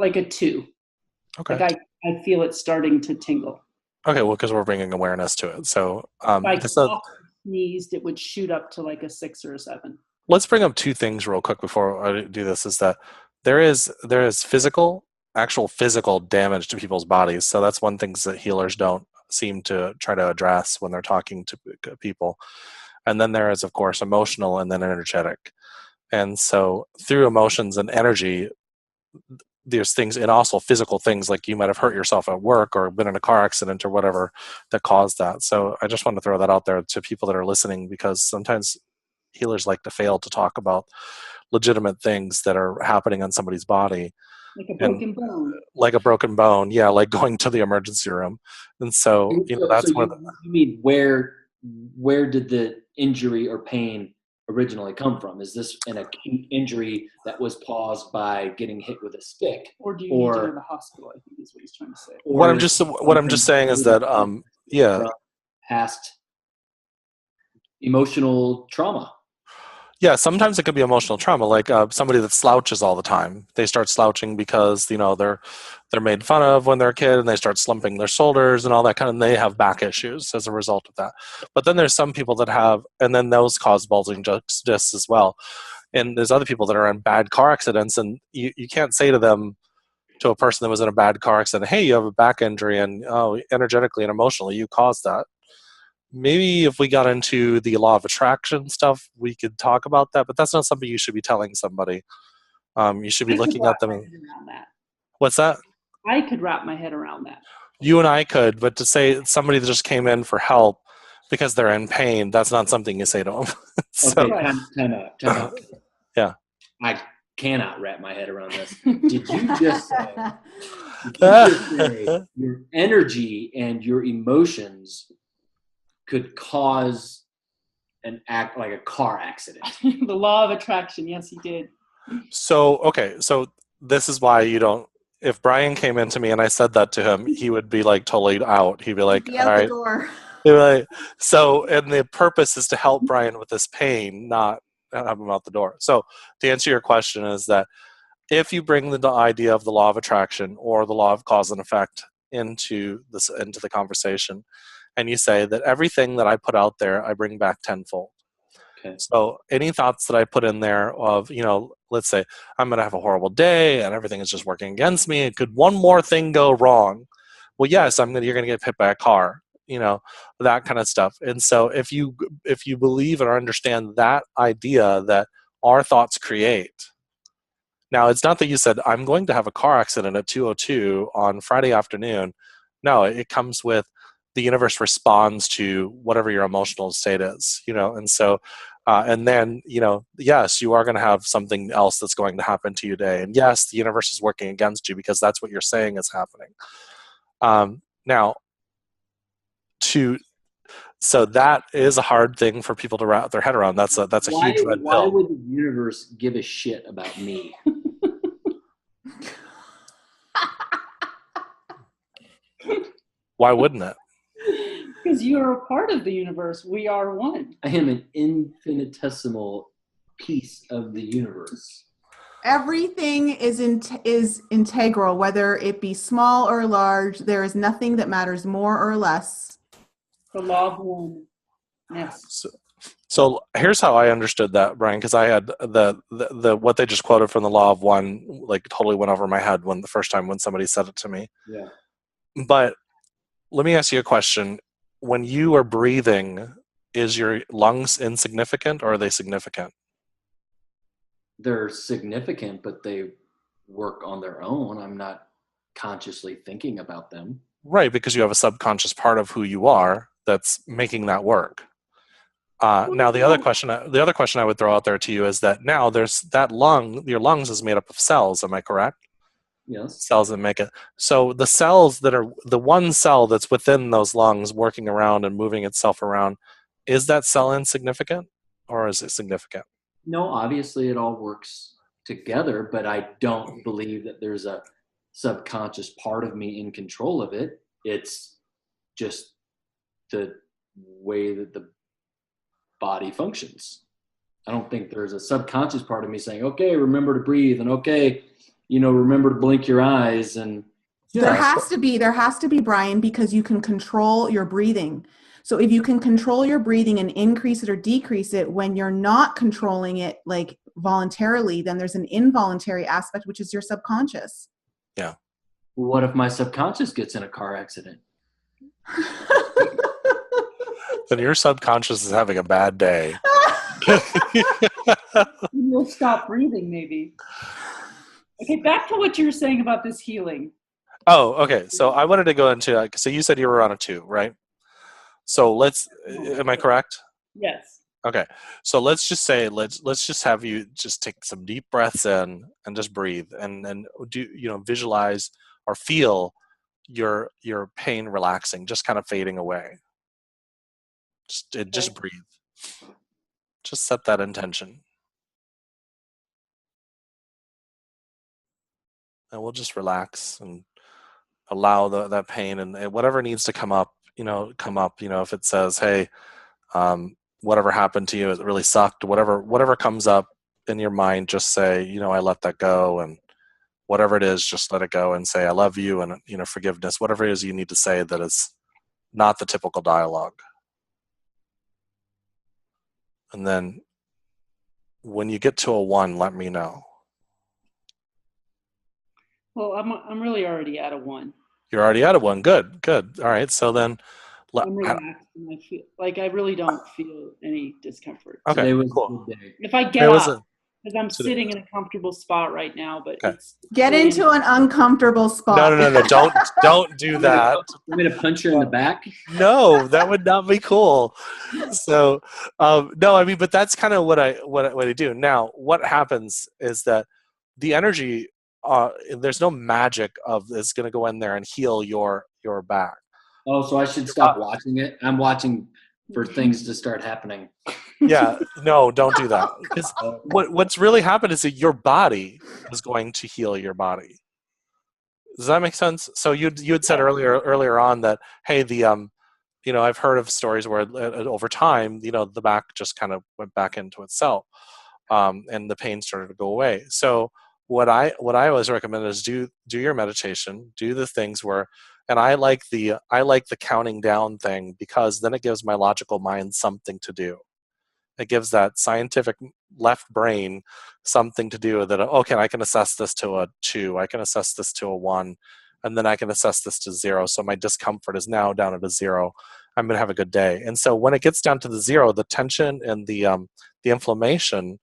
D: a 2.
C: Okay.
D: Like I feel it starting to tingle.
C: Okay, well, because we're bringing awareness to it. So
D: If I sneezed, it would shoot up to like a 6 or a 7.
C: Let's bring up 2 things real quick before I do this. Is that there is actual physical damage to people's bodies. So that's one thing that healers don't seem to try to address when they're talking to people. And then there is, of course, emotional and then energetic. And so through emotions and energy, there's things, and also physical things, like you might have hurt yourself at work or been in a car accident or whatever that caused that. So I just want to throw that out there to people that are listening, because sometimes healers like to fail to talk about legitimate things that are happening on somebody's body.
D: Like a broken bone.
C: Like a broken bone, yeah, like going to the emergency room. And so, that's
B: so you mean where did the injury or pain originally come from? Is this an acute injury that was caused by getting hit with a stick?
D: Or do you need to go to the hospital, I think is what he's trying to say.
C: What I'm just saying is that,
B: past emotional trauma.
C: Yeah, sometimes it could be emotional trauma, like somebody that slouches all the time. They start slouching because they're made fun of when they're a kid, and they start slumping their shoulders and all that kind of. And they have back issues as a result of that. But then there's some people that have, and then those cause bulging discs as well. And there's other people that are in bad car accidents, and you can't say to a person that was in a bad car accident, "Hey, you have a back injury, and energetically and emotionally you caused that." Maybe if we got into the law of attraction stuff, we could talk about that, but that's not something you should be telling somebody. You should be looking at them. What's that?
D: I could wrap my head around that.
C: You and I could, but to say somebody that just came in for help because they're in pain, that's not something you say to them.
B: Okay, time out.
C: Yeah.
B: I cannot wrap my head around this. Did you just say your energy and your emotions could cause an act like a car accident?
D: The law of attraction. Yes, he did.
C: So this is why you don't. If Brian came into me and I said that to him, he would be like totally out. He'd be like,
A: Be out
C: all
A: the
C: right.
A: door.
C: He'd be like, so, and the purpose is to help Brian with this pain, not have him out the door. So to answer your question is that if you bring the idea of the law of attraction or the law of cause and effect into the conversation, and you say that everything that I put out there, I bring back tenfold.
B: Okay.
C: So any thoughts that I put in there of, let's say I'm going to have a horrible day and everything is just working against me. Could one more thing go wrong? Well, yes, you're going to get hit by a car, that kind of stuff. And so if you believe or understand that idea that our thoughts create. Now, it's not that you said, I'm going to have a car accident at 2:02 on Friday afternoon. No, it comes with the universe responds to whatever your emotional state is, and so, and then, yes, you are going to have something else that's going to happen to you today. And yes, the universe is working against you because that's what you're saying is happening. Now, so that is a hard thing for people to wrap their head around. That's a huge red pill.
B: Why would the universe give a shit about me?
C: Why wouldn't it?
D: Because you are a part of the universe. We are one.
B: I am an infinitesimal piece of the universe.
A: Everything is integral, whether it be small or large. There is nothing that matters more or less.
D: The law of one. Yes.
C: So here's how I understood that, Brian, because I had the what they just quoted from the law of one, like totally went over my head when the first time when somebody said it to me.
B: Yeah.
C: But let me ask you a question. When you are breathing, is your lungs insignificant or are they significant?
B: They're significant, but they work on their own. I'm not consciously thinking about them.
C: Right, because you have a subconscious part of who you are that's making that work. Now, the other question I would throw out there to you is that now there's that lung. Your lungs is made up of cells. Am I correct?
B: Yes.
C: Cells that make it. So the cells that are the one cell that's within those lungs working around and moving itself around, is that cell insignificant or is it significant?
B: No, obviously it all works together, but I don't believe that there's a subconscious part of me in control of it. It's just the way that the body functions. I don't think there's a subconscious part of me saying, okay, remember to breathe, and okay, remember to blink your eyes. And
A: there has to be, Brian, because you can control your breathing. So if you can control your breathing and increase it or decrease it when you're not controlling it like voluntarily, then there's an involuntary aspect, which is your subconscious.
C: Yeah.
B: What if my subconscious gets in a car accident?
C: Then your subconscious is having a bad day.
D: You'll stop breathing, maybe. Okay, back to what you were saying about this healing.
C: Oh, okay. So I wanted to go into, so you said you were on a 2, right? So am I correct?
D: Yes.
C: Okay. So let's just say, let's just have you just take some deep breaths in and just breathe and do, visualize or feel your pain relaxing, just kind of fading away. Just breathe. Just set that intention. And we'll just relax and allow that pain and whatever needs to come up, if it says, hey, whatever happened to you, it really sucked, whatever comes up in your mind, just say, I let that go, and whatever it is, just let it go and say, I love you, and, forgiveness, whatever it is you need to say that is not the typical dialogue. And then when you get to a 1, let me know.
D: Well, I'm really already at a 1.
C: You're already at a 1. Good. All right. So then
D: I'm relaxed and I feel like I really don't feel any discomfort.
C: Okay,
B: Today was
C: cool.
B: a good day.
D: If I get up, because I'm sitting in a comfortable spot right now, but it's
A: get into an uncomfortable spot.
C: No. Don't do that.
B: I'm going to punch you in the back.
C: No, that would not be cool. So, no, I mean, but that's kind of what I do. Now, what happens is that the energy, there's no magic of it's going to go in there and heal your back.
B: Oh, so I should stop watching it? I'm watching for things to start happening.
C: Yeah, no, don't do that. Because what's really happened is that your body is going to heal your body. Does that make sense? So you had said earlier on that, hey, I've heard of stories where over time, the back just kind of went back into itself, and the pain started to go away. So what I always recommend is do your meditation, do the things where, and I like the counting down thing, because then it gives my logical mind something to do. It gives that scientific left brain something to do, that, okay, I can assess this to a 2, I can assess this to a 1, and then I can assess this to 0. So my discomfort is now down at a 0. I'm going to have a good day. And so when it gets down to the 0, the tension and the inflammation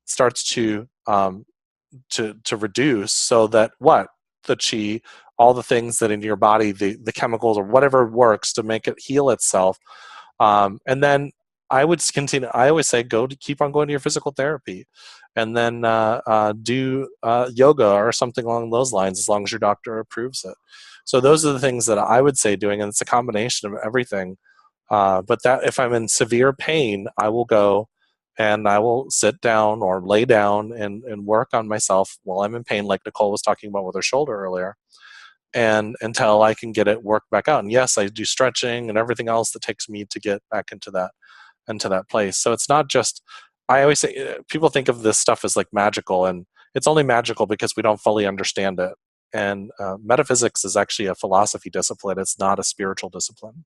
C: starts to reduce, so that the chi, all the things that in your body, the chemicals or whatever works to make it heal itself. And then I would continue. I always say, keep on going to your physical therapy, and then do yoga or something along those lines, as long as your doctor approves it. So those are the things that I would say doing, and it's a combination of everything. But that if I'm in severe pain, I will go and I will sit down or lay down and work on myself while I'm in pain, like Nicole was talking about with her shoulder earlier, and until I can get it worked back out. And yes, I do stretching and everything else that takes me to get back into that place. So it's not just, I always say, people think of this stuff as like magical, and it's only magical because we don't fully understand it. And metaphysics is actually a philosophy discipline. It's not a spiritual discipline.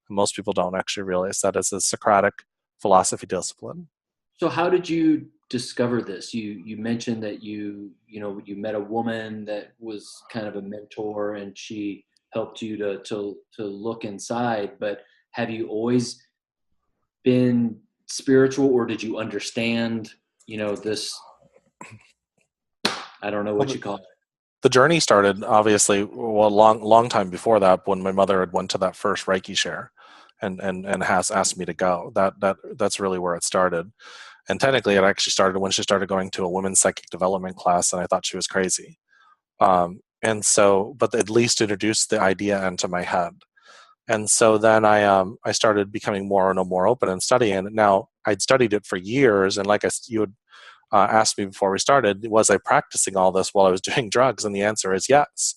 C: Most people don't actually realize that it's a Socratic philosophy discipline.
B: So how did you discover this? You mentioned that you met a woman that was kind of a mentor, and she helped you to look inside. But have you always been spiritual, or did you understand, this? I don't know what you call it.
C: The journey started obviously a long time before that, when my mother had went to that first Reiki share, and has asked me to go. That's really where it started. And technically, it actually started when she started going to a women's psychic development class, and I thought she was crazy. And so, but at least introduced the idea into my head. And so then I started becoming more and more open and studying. And now I'd studied it for years, and like you had asked me before we started, was I practicing all this while I was doing drugs? And the answer is yes.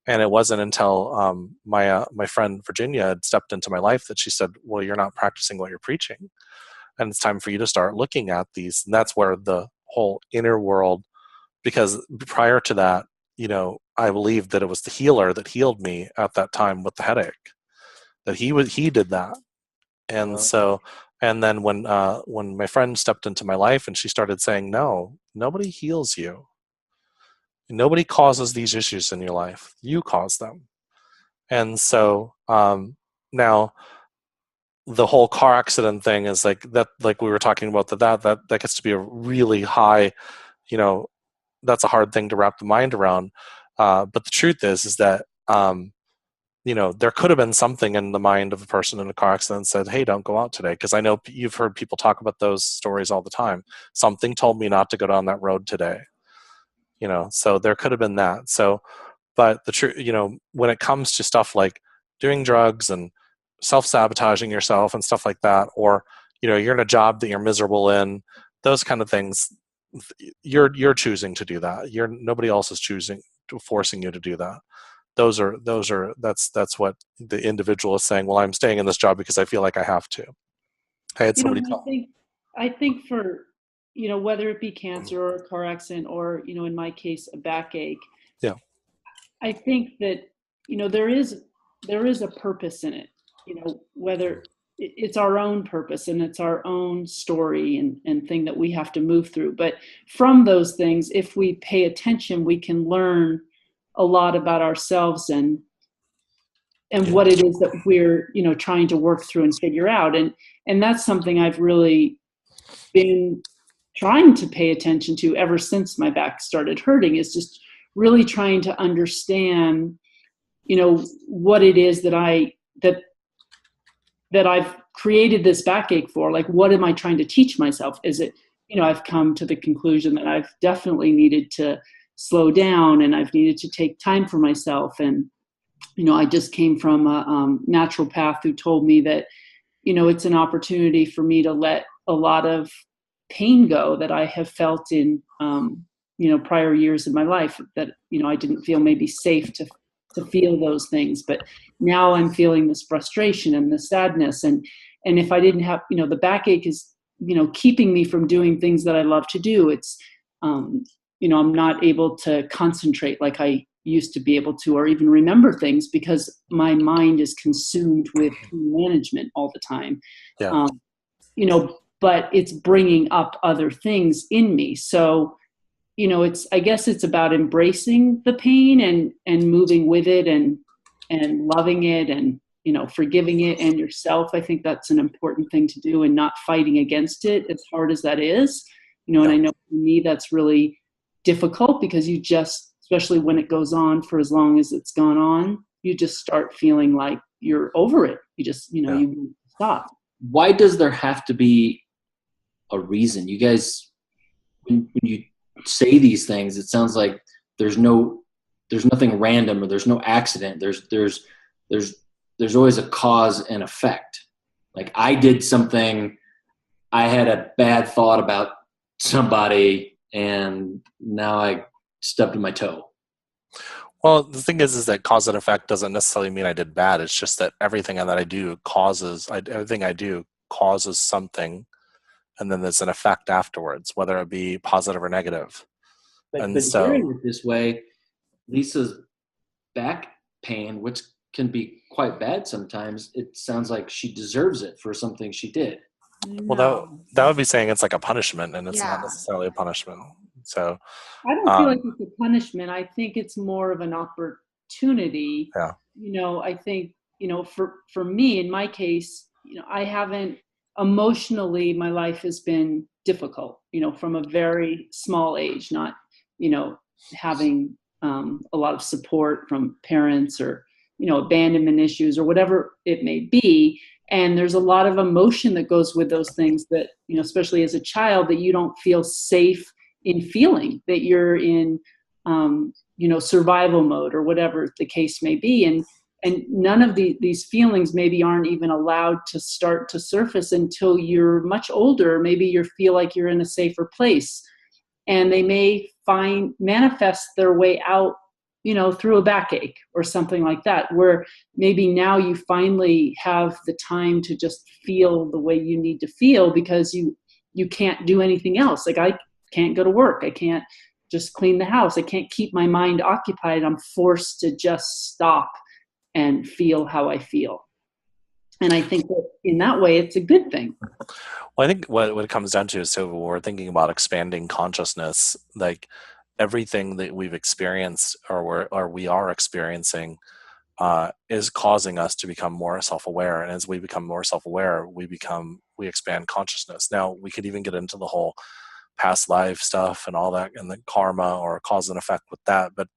C: And it wasn't until my friend Virginia had stepped into my life that she said, well, you're not practicing what you're preaching. And it's time for you to start looking at these. And that's where the whole inner world, because prior to that, I believed that it was the healer that healed me at that time with the headache, that he did that. And so, and then when my friend stepped into my life and she started saying, no, nobody heals you. Nobody causes these issues in your life. You cause them. And so now the whole car accident thing is like that, like we were talking about, that gets to be a really high, that's a hard thing to wrap the mind around. But the truth is that, there could have been something in the mind of a person in a car accident that said, hey, don't go out today. Because I know you've heard people talk about those stories all the time. Something told me not to go down that road today. So there could have been that. So, but the truth, when it comes to stuff like doing drugs and self-sabotaging yourself and stuff like that, or, you're in a job that you're miserable in, those kind of things, you're choosing to do that. Nobody else is forcing you to do that. That's what the individual is saying. Well, I'm staying in this job because I feel like I have to. I had somebody
D: I think for, whether it be cancer or a car accident or, in my case, a backache.
C: Yeah.
D: I think that, there is a purpose in it, whether it's our own purpose and it's our own story and thing that we have to move through. But from those things, if we pay attention, we can learn a lot about ourselves and what it is that we're, trying to work through and figure out. And that's something I've really been trying to pay attention to ever since my back started hurting, is just really trying to understand, what it is that I've created this backache for. Like, what am I trying to teach myself? Is it, I've come to the conclusion that I've definitely needed to slow down, and I've needed to take time for myself. And, I just came from a naturopath who told me that, it's an opportunity for me to let a lot of pain go that I have felt in, prior years in my life, that, I didn't feel maybe safe to feel those things. But now I'm feeling this frustration and the sadness. And if I didn't have, the backache is, keeping me from doing things that I love to do. It's, I'm not able to concentrate like I used to be able to, or even remember things, because my mind is consumed with management all the time.
C: Yeah.
D: But it's bringing up other things in me. So, I guess it's about embracing the pain and moving with it and loving it and, forgiving it and yourself. I think that's an important thing to do, and not fighting against it, as hard as that is, and I know for me, that's really difficult, because you just, especially when it goes on for as long as it's gone on, you just start feeling like you're over it. You just, you stop.
B: Why does there have to be a reason? You guys, when you say these things, it sounds like there's nothing random, or there's no accident. There's always a cause and effect. Like, I did something, I had a bad thought about somebody, and now I stubbed my toe.
C: Well, the thing is that cause and effect doesn't necessarily mean I did bad. It's just that everything that I do causes something, and then there's an effect afterwards, whether it be positive or negative.
B: But
C: And so,
B: hearing it this way, Lisa's back pain, which can be quite bad sometimes, it sounds like she deserves it for something she did.
C: well, that would be saying it's like a punishment, and it's not
A: Yeah.
C: necessarily a punishment. So,
D: I don't feel like it's a punishment. I think it's more of an opportunity.
C: yeah.
D: I think, for me, in my case, I haven't emotionally, my life has been difficult, from a very small age, not, having a lot of support from parents or, abandonment issues or whatever it may be. And there's a lot of emotion that goes with those things that, especially as a child, that you don't feel safe in feeling, that you're in, survival mode or whatever the case may be. And none of these feelings maybe aren't even allowed to start to surface until you're much older. Maybe you feel like you're in a safer place, and they may manifest their way out, through a backache or something like that, where maybe now you finally have the time to just feel the way you need to feel because you can't do anything else. Like, I can't go to work. I can't just clean the house. I can't keep my mind occupied. I'm forced to just stop and feel how I feel. And I think that in that way, it's a good thing.
C: Well, I think what it comes down to is, so when we're thinking about expanding consciousness, like everything that we've experienced or we are experiencing is causing us to become more self-aware. And as we become more self-aware, we expand consciousness. Now, we could even get into the whole past life stuff and all that, and the karma or cause and effect with that, but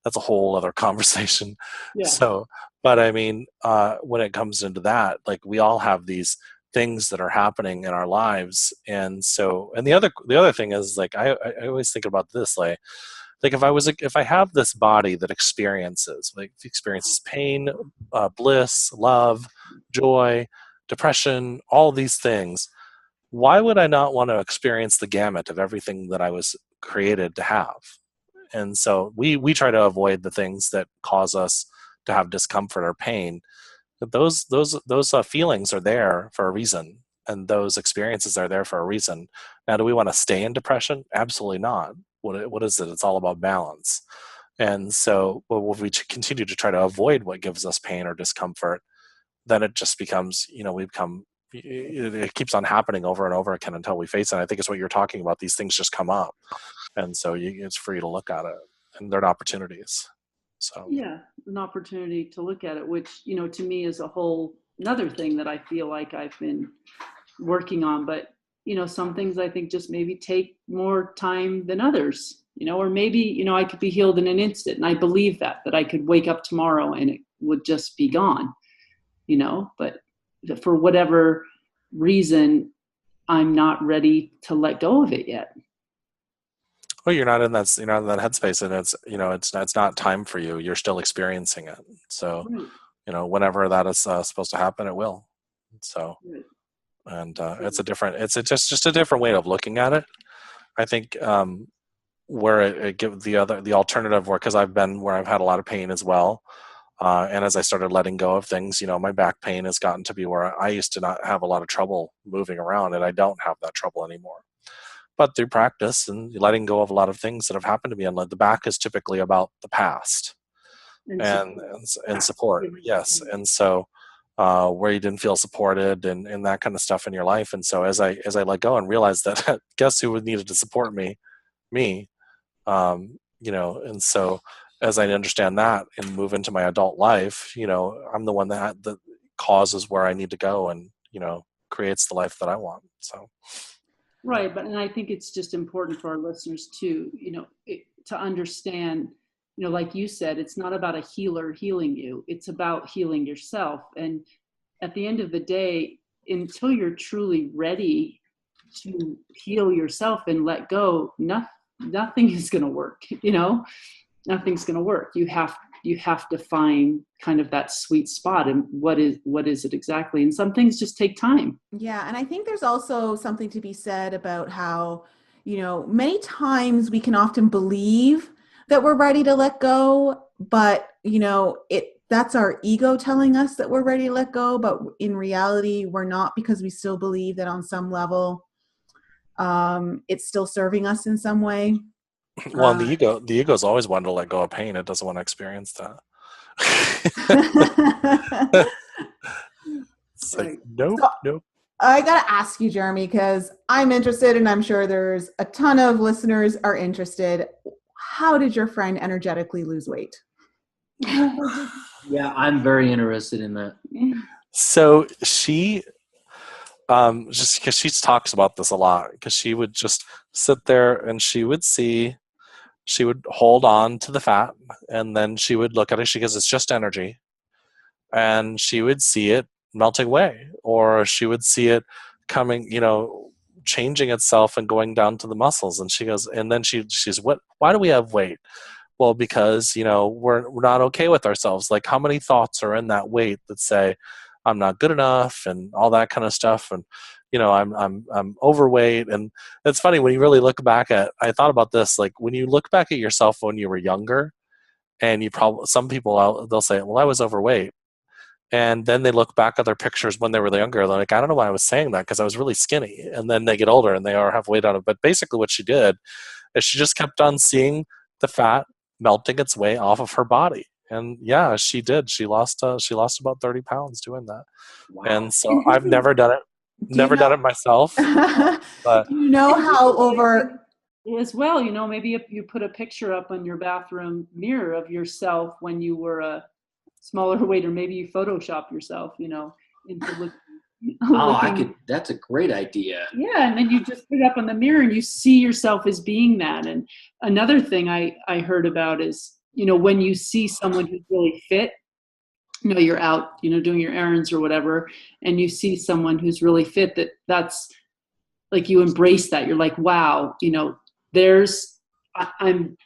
C: that's a whole other conversation.
D: Yeah.
C: So, but I mean, when it comes into that, like, we all have these things that are happening in our lives. And so, and the other thing is, like, I always think about this, like if I have this body that experiences pain, bliss, love, joy, depression, all these things, why would I not want to experience the gamut of everything that I was created to have? And so we try to avoid the things that cause us to have discomfort or pain. But those feelings are there for a reason, and those experiences are there for a reason. Now, do we want to stay in depression? Absolutely not. What is it? It's all about balance. And so, if we continue to try to avoid what gives us pain or discomfort, then it just becomes, it keeps on happening over and over again until we face it. And I think it's what you're talking about. These things just come up, and so it's for you to look at it, and they're opportunities. So
D: yeah, an opportunity to look at it, which, to me is a whole another thing that I feel like I've been working on. But, some things I think just maybe take more time than others, or maybe, I could be healed in an instant. And I believe that I could wake up tomorrow and it would just be gone, but for whatever reason, I'm not ready to let go of it yet.
C: Well, you're not in that headspace, and it's not time for you. You're still experiencing it. So,
D: right.
C: Whenever that is supposed to happen, it will. So,
D: Right.
C: and it's just a different way of looking at it. I think where it give the alternative, because I've been where I've had a lot of pain as well. And as I started letting go of things, my back pain has gotten to be where I used to not have a lot of trouble moving around, and I don't have that trouble anymore. But through practice and letting go of a lot of things that have happened to me, and the back is typically about the past and support. Yes. And so where you didn't feel supported and that kind of stuff in your life. And so as I let go and realized that, guess who needed to support me? And so as I understand that and move into my adult life, I'm the one that causes where I need to go and, creates the life that I want. So.
D: Right. And I think it's just important for our listeners to, to understand, like you said, it's not about a healer healing you. It's about healing yourself. And at the end of the day, until you're truly ready to heal yourself and let go, nothing is going to work. Nothing's going to work. You have to find kind of that sweet spot, and what is it exactly? And some things just take time.
A: Yeah. And I think there's also something to be said about how, many times we can often believe that we're ready to let go, but, that's our ego telling us that we're ready to let go. But in reality, we're not, because we still believe that on some level, it's still serving us in some way.
C: Well, and the ego's always wanted to let go of pain. It doesn't want to experience that. It's like,
D: Right.
C: nope,
A: So-
C: nope.
A: I got to ask you, Jeremy, because I'm interested and I'm sure there's a ton of listeners are interested. How did your friend energetically lose weight?
B: Yeah, I'm very interested in that.
C: So she, just because she talks about this a lot, because she would just sit there and she would hold on to the fat, and then she would look at it. She goes, it's just energy. And she would see it melting away, or she would see it coming, changing itself and going down to the muscles. And she goes, and then she's, why do we have weight? Well, because, we're not okay with ourselves. Like, how many thoughts are in that weight that say, I'm not good enough and all that kind of stuff. And, I'm overweight. And it's funny when you really look back I thought about this, like when you look back at yourself when you were younger, and some people they'll say, well, I was overweight. And then they look back at their pictures when they were younger. They're like, I don't know why I was saying that, because I was really skinny. And then they get older and they have weight on it. But basically what she did is she just kept on seeing the fat melting its way off of her body. And yeah, she did. She lost about 30 pounds doing that.
B: Wow.
C: And so I've never done it. Done it myself. But
A: do you know how over
D: as well, maybe if you put a picture up on your bathroom mirror of yourself when you were a smaller weight, or maybe you Photoshop yourself, into looking.
B: That's a great idea.
D: Yeah, and then you just put it up on the mirror and you see yourself as being that. And another thing I heard about is, when you see someone who's really fit, you're out, doing your errands or whatever, and you see someone who's really fit, that's like, you embrace that. You're like, wow, I'm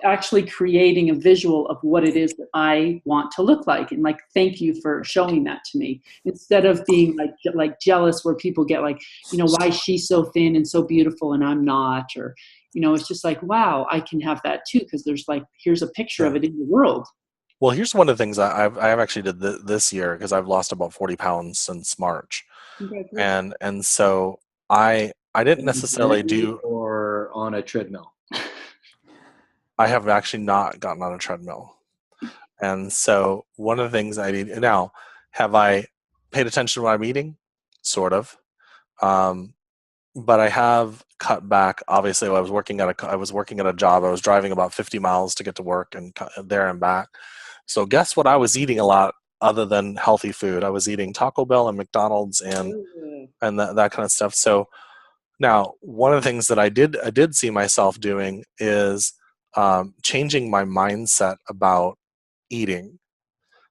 D: actually creating a visual of what it is that I want to look like. And like, thank you for showing that to me, instead of being like jealous, where people get like, why is she so thin and so beautiful and I'm not? Or, it's just like, wow, I can have that too. Cause there's like, here's a picture of it in the world.
C: well, here's one of the things I've actually did this year, because I've lost about 40 pounds since March. And so I didn't necessarily do,
B: or on a treadmill.
C: I have actually not gotten on a treadmill. And so one of the things I need now, have I paid attention to what I'm eating? Sort of. But I have cut back. Obviously, I was working at a job. I was driving about 50 miles to get to work and there and back. So guess what I was eating a lot other than healthy food? I was eating Taco Bell and McDonald's and that kind of stuff. So now one of the things that I did see myself doing is changing my mindset about eating.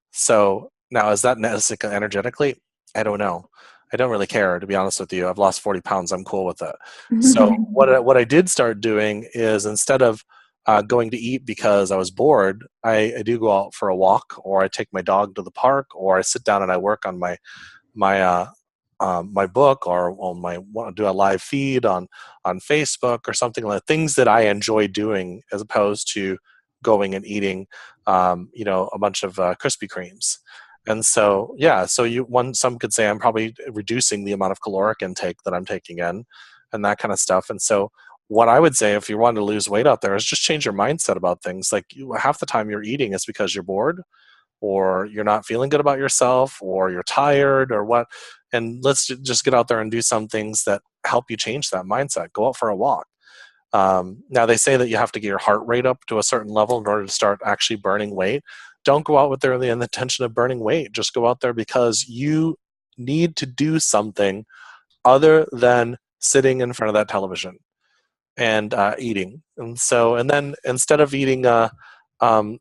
C: So now, is that necessary energetically? I don't know. I don't really care, to be honest with you. I've lost 40 pounds. I'm cool with it. So what I did start doing is, instead of going to eat because I was bored, I do go out for a walk, or I take my dog to the park, or I sit down and I work on my book, or do a live feed on Facebook or something, like things that I enjoy doing, as opposed to going and eating a bunch of Krispy Kremes. And so some could say I'm probably reducing the amount of caloric intake that I'm taking in, and that kind of stuff. And so what I would say, if you want to lose weight out there, is just change your mindset about things. Like, half the time you're eating is because you're bored, or you're not feeling good about yourself, or you're tired, or what. And let's just get out there and do some things that help you change that mindset. Go out for a walk. Now, they say that you have to get your heart rate up to a certain level in order to start actually burning weight. Don't go out with the intention of burning weight. Just go out there because you need to do something other than sitting in front of that television and eating. And then instead of eating 2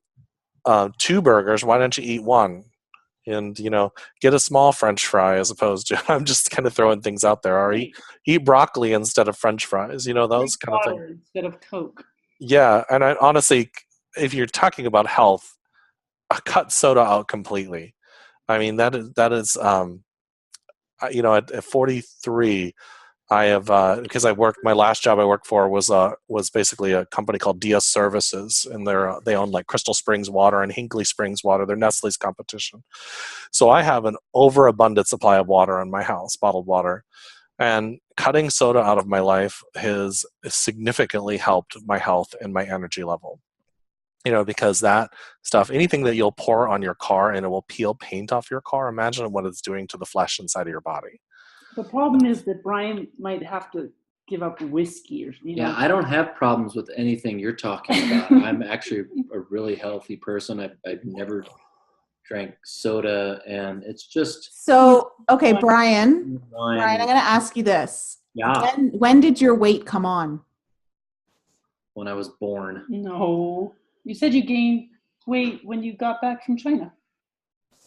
C: burgers, why don't you eat 1? And get a small French fry, as opposed to, I'm just kind of throwing things out there, or eat broccoli instead of French fries, those kind of things
D: instead of Coke.
C: Yeah. And honestly, if you're talking about health, cut soda out completely. I mean, that is at 43, I have because my last job I worked for was basically a company called DS Services, and they own like Crystal Springs Water and Hinkley Springs Water. They're Nestle's competition. So I have an overabundant supply of water in my house, bottled water. And cutting soda out of my life has significantly helped my health and my energy level. Because that stuff, anything that you'll pour on your car and it will peel paint off your car, imagine what it's doing to the flesh inside of your body.
D: The problem is that Brian might have to give up whiskey or
B: Yeah, I don't have problems with anything you're talking about. I'm actually a really healthy person. I've never drank soda, and it's just
A: So, okay, Brian,
B: wine.
A: I'm going to ask you this.
B: Yeah.
A: When did your weight come on?
B: When I was born.
D: No. You said you gained weight when you got back from China.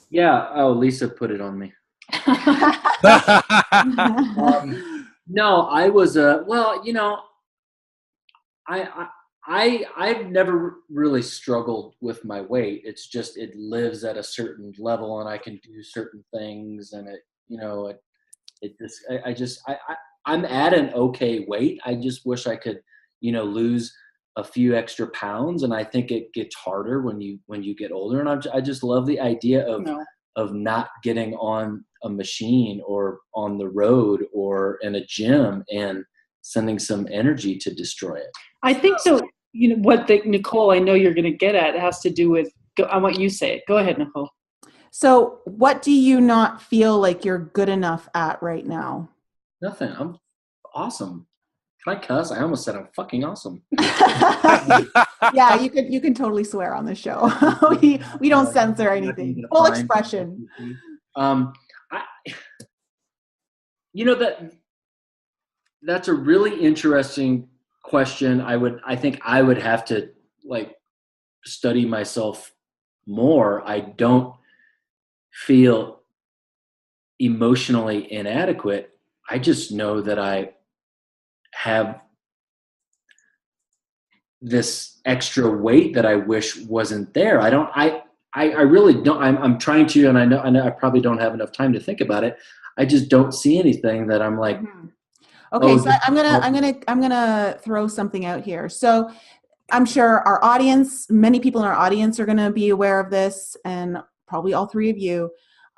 B: Yeah. Oh, Lisa put it on me. No, I was I've never really struggled with my weight. It's just it lives at a certain level, and I can do certain things, and I'm at an okay weight. I just wish I could, lose a few extra pounds, and I think it gets harder when you get older. And I just love the idea of not getting on a machine or on the road or in a gym and sending some energy to destroy it.
D: I think so. Nicole, I know you're going to get at, it has to do with, I want you to say it. Go ahead, Nicole.
A: So what do you not feel like you're good enough at right now?
B: Nothing. I'm awesome. Can I cuss? I almost said I'm fucking awesome.
A: Yeah, you can totally swear on the show. we don't censor anything. Full expression.
B: That's a really interesting question. I think I would have to study myself more. I don't feel emotionally inadequate. I just know that I have this extra weight that I wish wasn't there. I really don't. I'm trying to, and I know I probably don't have enough time to think about it. I just don't see anything that I'm like.
A: Okay, so I'm gonna throw something out here. So I'm sure our audience, many people in our audience are gonna be aware of this, and probably all three of you.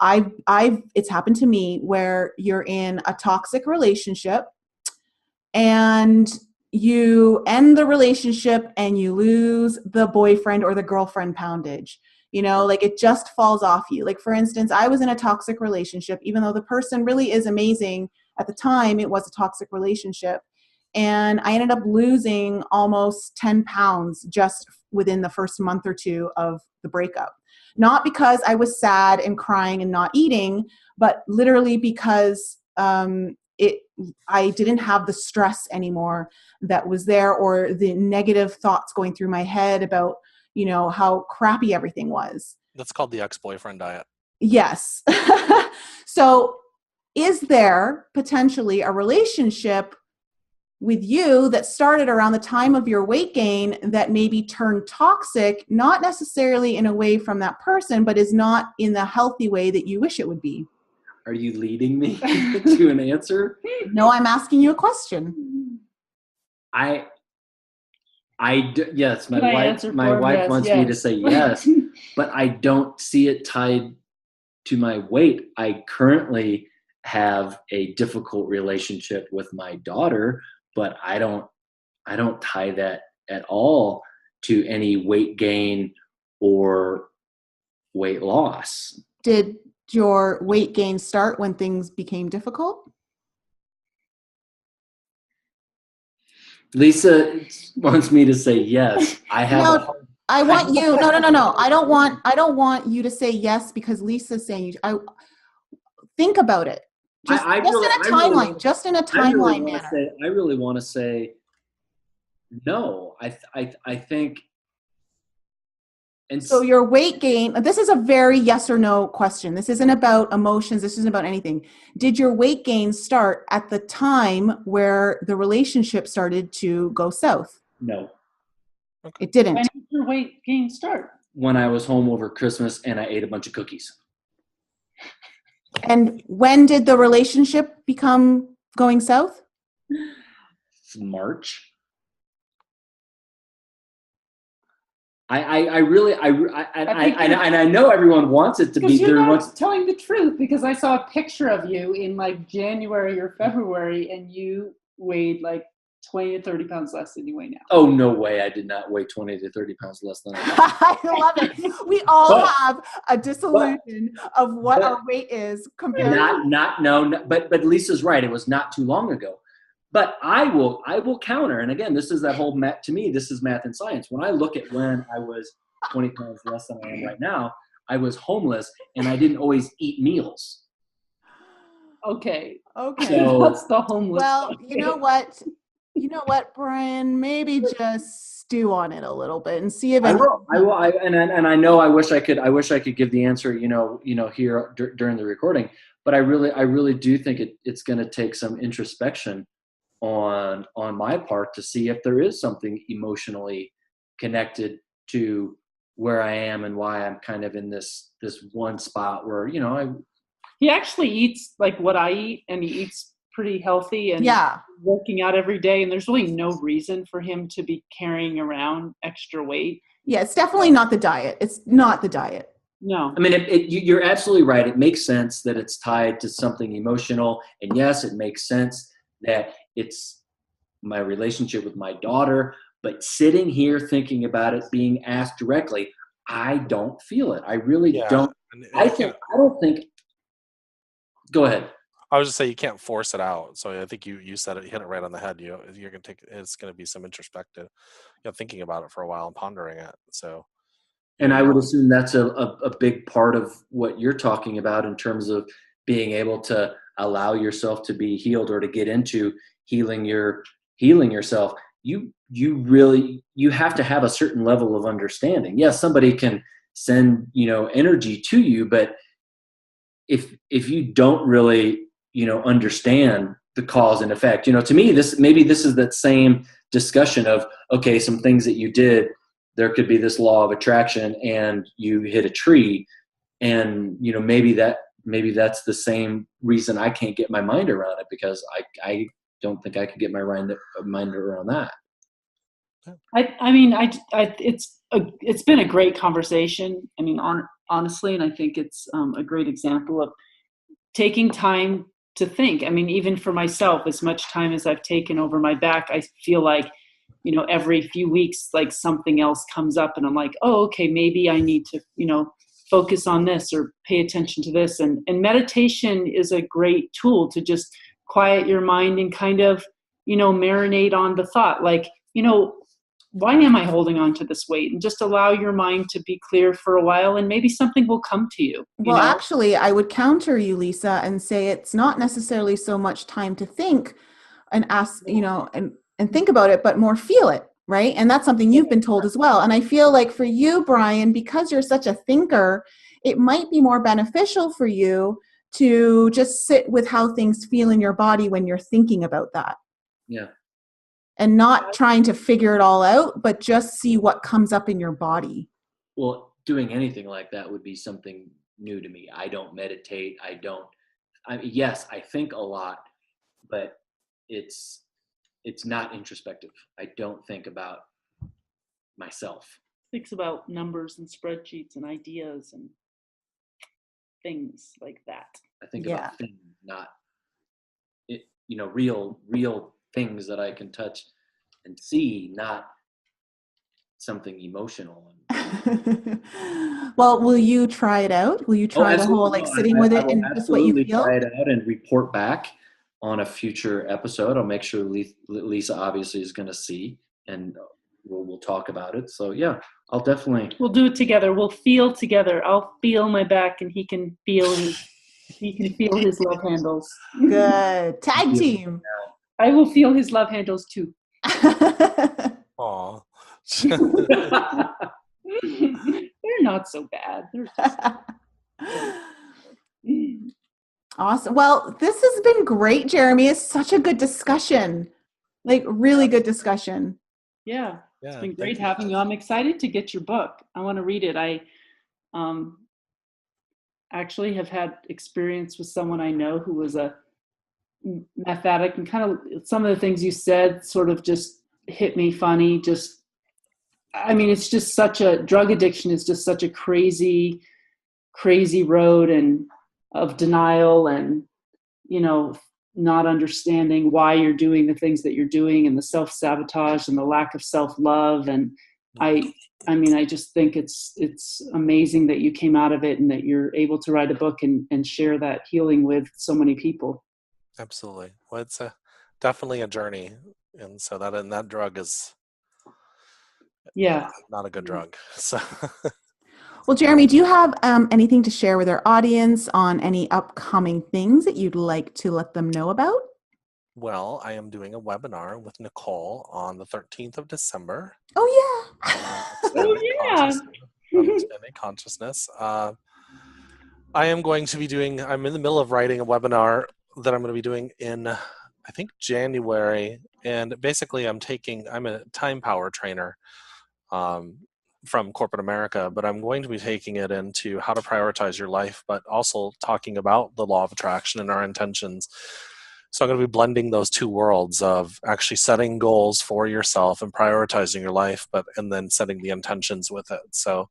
A: It's happened to me where you're in a toxic relationship and you end the relationship and you lose the boyfriend or the girlfriend poundage. It just falls off you. Like, for instance, I was in a toxic relationship, even though the person really is amazing. At the time, it was a toxic relationship. And I ended up losing almost 10 pounds just within the first month or two of the breakup. Not because I was sad and crying and not eating, but literally because I didn't have the stress anymore that was there, or the negative thoughts going through my head about, how crappy everything was.
C: That's called the ex-boyfriend diet.
A: Yes. So is there potentially a relationship with you that started around the time of your weight gain that maybe turned toxic, not necessarily in a way from that person, but is not in the healthy way that you wish it would be?
B: Are you leading me to an answer?
A: No, I'm asking you a question.
B: Yes, my wife wants me to say yes, but I don't see it tied to my weight. I currently have a difficult relationship with my daughter, but I don't tie that at all to any weight gain or weight loss.
A: Did your weight gain start when things became difficult?
B: Lisa wants me to say yes. I have.
A: I want you. No. I don't want you to say yes because Lisa's saying you. Think about it. Just in a timeline manner.
B: I really want to say no. I think. And
A: so your weight gain, this is a very yes or no question. This isn't about emotions. This isn't about anything. Did your weight gain start at the time where the relationship started to go south?
B: No.
A: It didn't.
D: When did your weight gain start?
B: When I was home over Christmas and I ate a bunch of cookies.
A: And when did the relationship become going south?
B: March. I really, and I know everyone wants it to be.
D: Because you're
B: There
D: not telling the truth. Because I saw a picture of you in like January or February, and you weighed like 20 to 30 pounds less than you weigh now.
B: Oh, no way! I did not weigh 20 to 30 pounds less than I did.
A: I love it. We all have a disillusion of what our weight is compared.
B: But Lisa's right. It was not too long ago. But I will counter. And again, this is that whole math. To me, this is math and science. When I look at when I was 20 pounds less than I am right now, I was homeless and I didn't always eat meals.
D: Okay.
B: So,
D: that's the homeless.
A: Well, you know what, Brian? Maybe just stew on it a little bit and see if
B: I will. And I know. I wish I could give the answer. Here during the recording. But I really do think it's going to take some introspection on my part to see if there is something emotionally connected to where I am and why I'm kind of in this one spot where
D: he actually eats like what I eat, and he eats pretty healthy and working out every day, and there's really no reason for him to be carrying around extra weight.
A: Yeah, it's definitely not the diet. It's not the diet.
D: No.
B: I mean, you're absolutely right. It makes sense that it's tied to something emotional. And yes, it makes sense that it's my relationship with my daughter. But sitting here thinking about it, being asked directly, I don't feel it. I really don't. I don't think. Go ahead.
C: I was just saying you can't force it out. So I think you said it, you hit it right on the head. You're going to it's going to be some introspective, thinking about it for a while and pondering it. So.
B: And I would assume that's a big part of what you're talking about in terms of being able to allow yourself to be healed or to get into healing yourself. You have to have a certain level of understanding. Yes, somebody can send, energy to you, but if you don't really, understand the cause and effect, to me, this is that same discussion of, okay, some things that you did, there could be this law of attraction and you hit a tree, and maybe that's the same reason I can't get my mind around it, because I don't think I could get my mind around that.
D: It's been a great conversation. I mean, honestly, and I think it's a great example of taking time to think. I mean, even for myself, as much time as I've taken over my back, I feel like every few weeks, like something else comes up and I'm like, oh, okay, maybe I need to, focus on this or pay attention to this. And meditation is a great tool to just quiet your mind and kind of, marinate on the thought, like, why am I holding on to this weight? And just allow your mind to be clear for a while, and maybe something will come to you.
A: Well, actually, I would counter you, Lisa, and say it's not necessarily so much time to think and ask, and think about it, but more feel it, right? And that's something you've been told as well. And I feel like for you, Brian, because you're such a thinker, it might be more beneficial for you to just sit with how things feel in your body when you're thinking about that.
B: Yeah.
A: And not trying to figure it all out, but just see what comes up in your body.
B: Well, doing anything like that would be something new to me. I don't meditate. Yes, I think a lot, but it's not introspective. I don't think about myself.
D: Thinks about numbers and spreadsheets and ideas and things like that.
B: I think about things, not real things that I can touch and see, not something emotional.
A: Well, will you try it out? Will you try the whole sitting with it and just what you feel?
B: Try it out and report back on a future episode. I'll make sure Lisa obviously is going to see, and we'll talk about it. So yeah, I'll definitely.
D: We'll do it together. We'll feel together. I'll feel my back, and he can feel his love handles.
A: Good. Tag team.
D: I will feel his love handles too.
C: Aw.
D: They're not so bad. They're just...
A: Awesome. Well, this has been great, Jeremy. It's such a good discussion. Like, really good discussion.
D: Yeah. It's been great having you. I'm excited to get your book. I want to read it. I actually have had experience with someone I know who was a meth addict, and kind of some of the things you said sort of just hit me funny. Just I mean, it's just drug addiction is just such a crazy road and of denial and, not understanding why you're doing the things that you're doing and the self-sabotage and the lack of self-love. And I just think it's amazing that you came out of it and that you're able to write a book and share that healing with so many people.
C: Absolutely. Well, it's definitely a journey. And so that drug is not a good drug. So.
A: Well, Jeremy, do you have anything to share with our audience on any upcoming things that you'd like to let them know about?
C: Well, I am doing a webinar with Nicole on the 13th of December.
A: Oh, yeah.
C: Expanding consciousness. I am going to be I'm in the middle of writing a webinar that I'm going to be doing in, I think, January. And basically, I'm a time power trainer from corporate America, but I'm going to be taking it into how to prioritize your life, but also talking about the law of attraction and our intentions. So I'm going to be blending those two worlds of actually setting goals for yourself and prioritizing your life, and then setting the intentions with it. So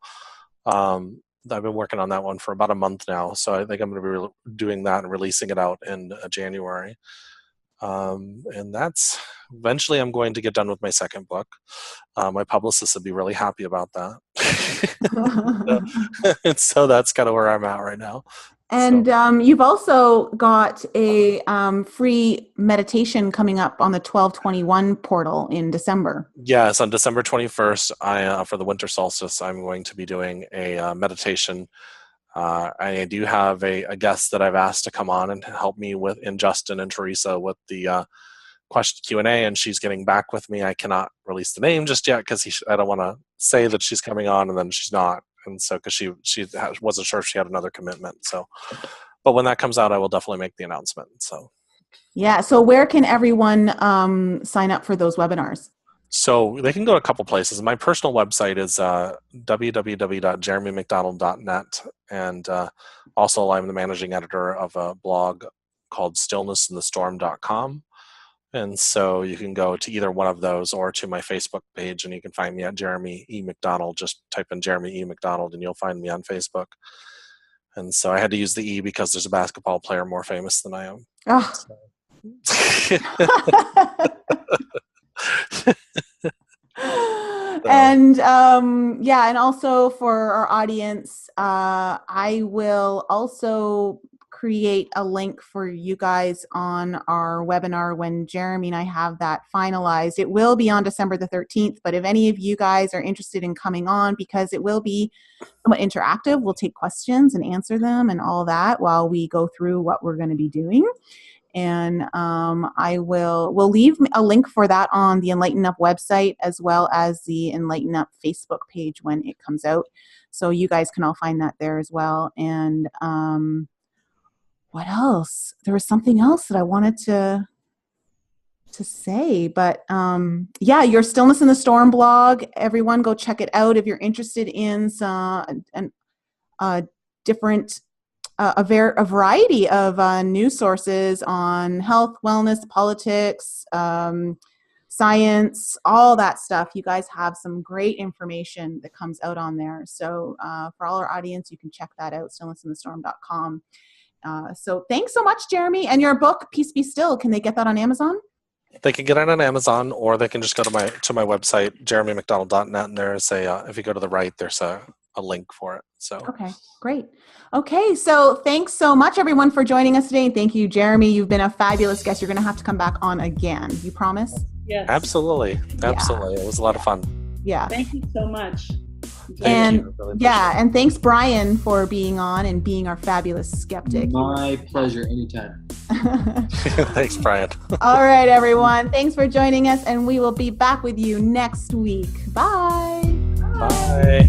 C: I've been working on that one for about a month now. So I think I'm going to be doing that and releasing it out in January. And that's eventually I'm going to get done with my second book. My publicist would be really happy about that. And so that's kind of where I'm at right now.
A: And you've also got a free meditation coming up on the 12/21 portal in December.
C: Yes, on December 21st, for the winter solstice, I'm going to be doing a meditation. I do have a guest that I've asked to come on and help me in Justin and Teresa with the question Q&A, and she's getting back with me. I cannot release the name just yet because I don't want to say that she's coming on and then she's not. And so, because she wasn't sure if she had another commitment. So, but when that comes out, I will definitely make the announcement. So,
A: yeah. So where can everyone sign up for those webinars?
C: So they can go to a couple places. My personal website is www.jeremymcdonald.net. And also I'm the managing editor of a blog called stillnessinthestorm.com. And so you can go to either one of those or to my Facebook page, and you can find me at Jeremy E. McDonald. Just type in Jeremy E. McDonald and you'll find me on Facebook. And so I had to use the E because there's a basketball player more famous than I am.
A: Oh.
C: So.
A: And and also for our audience, I will also create a link for you guys on our webinar when Jeremy and I have that finalized. It will be on December the 13th, but if any of you guys are interested in coming on, because it will be somewhat interactive, we'll take questions and answer them and all that while we go through what we're going to be doing. And we'll leave a link for that on the enLIGHTenUP website, as well as the enLIGHTenUP Facebook page when it comes out. So you guys can all find that there as well. And what else? There was something else that I wanted to say, but your Stillness in the Storm blog, everyone go check it out if you're interested in some different a variety of news sources on health, wellness, politics, science, all that stuff. You guys have some great information that comes out on there. So for all our audience, you can check that out, stillnessinthestorm.com. So thanks so much, Jeremy. And your book, Peace Be Still, can they get that on Amazon?
C: They can get it on Amazon, or they can just go to my website, jeremymcdonald.net, and there's if you go to the right, there's a link for it. So
A: okay, great. Okay, so thanks so much, everyone, for joining us today. And thank you, Jeremy. You've been a fabulous guest. You're going to have to come back on again. You promise?
D: Yes.
C: Absolutely. Absolutely. Yeah. It was a lot of fun.
A: Yeah.
D: Thank you so much.
A: And thanks, Brian, for being on and being our fabulous skeptic.
B: My pleasure. Anytime.
C: Thanks, Brian.
A: All right, everyone. Thanks for joining us, and we will be back with you next week. Bye.
C: Bye.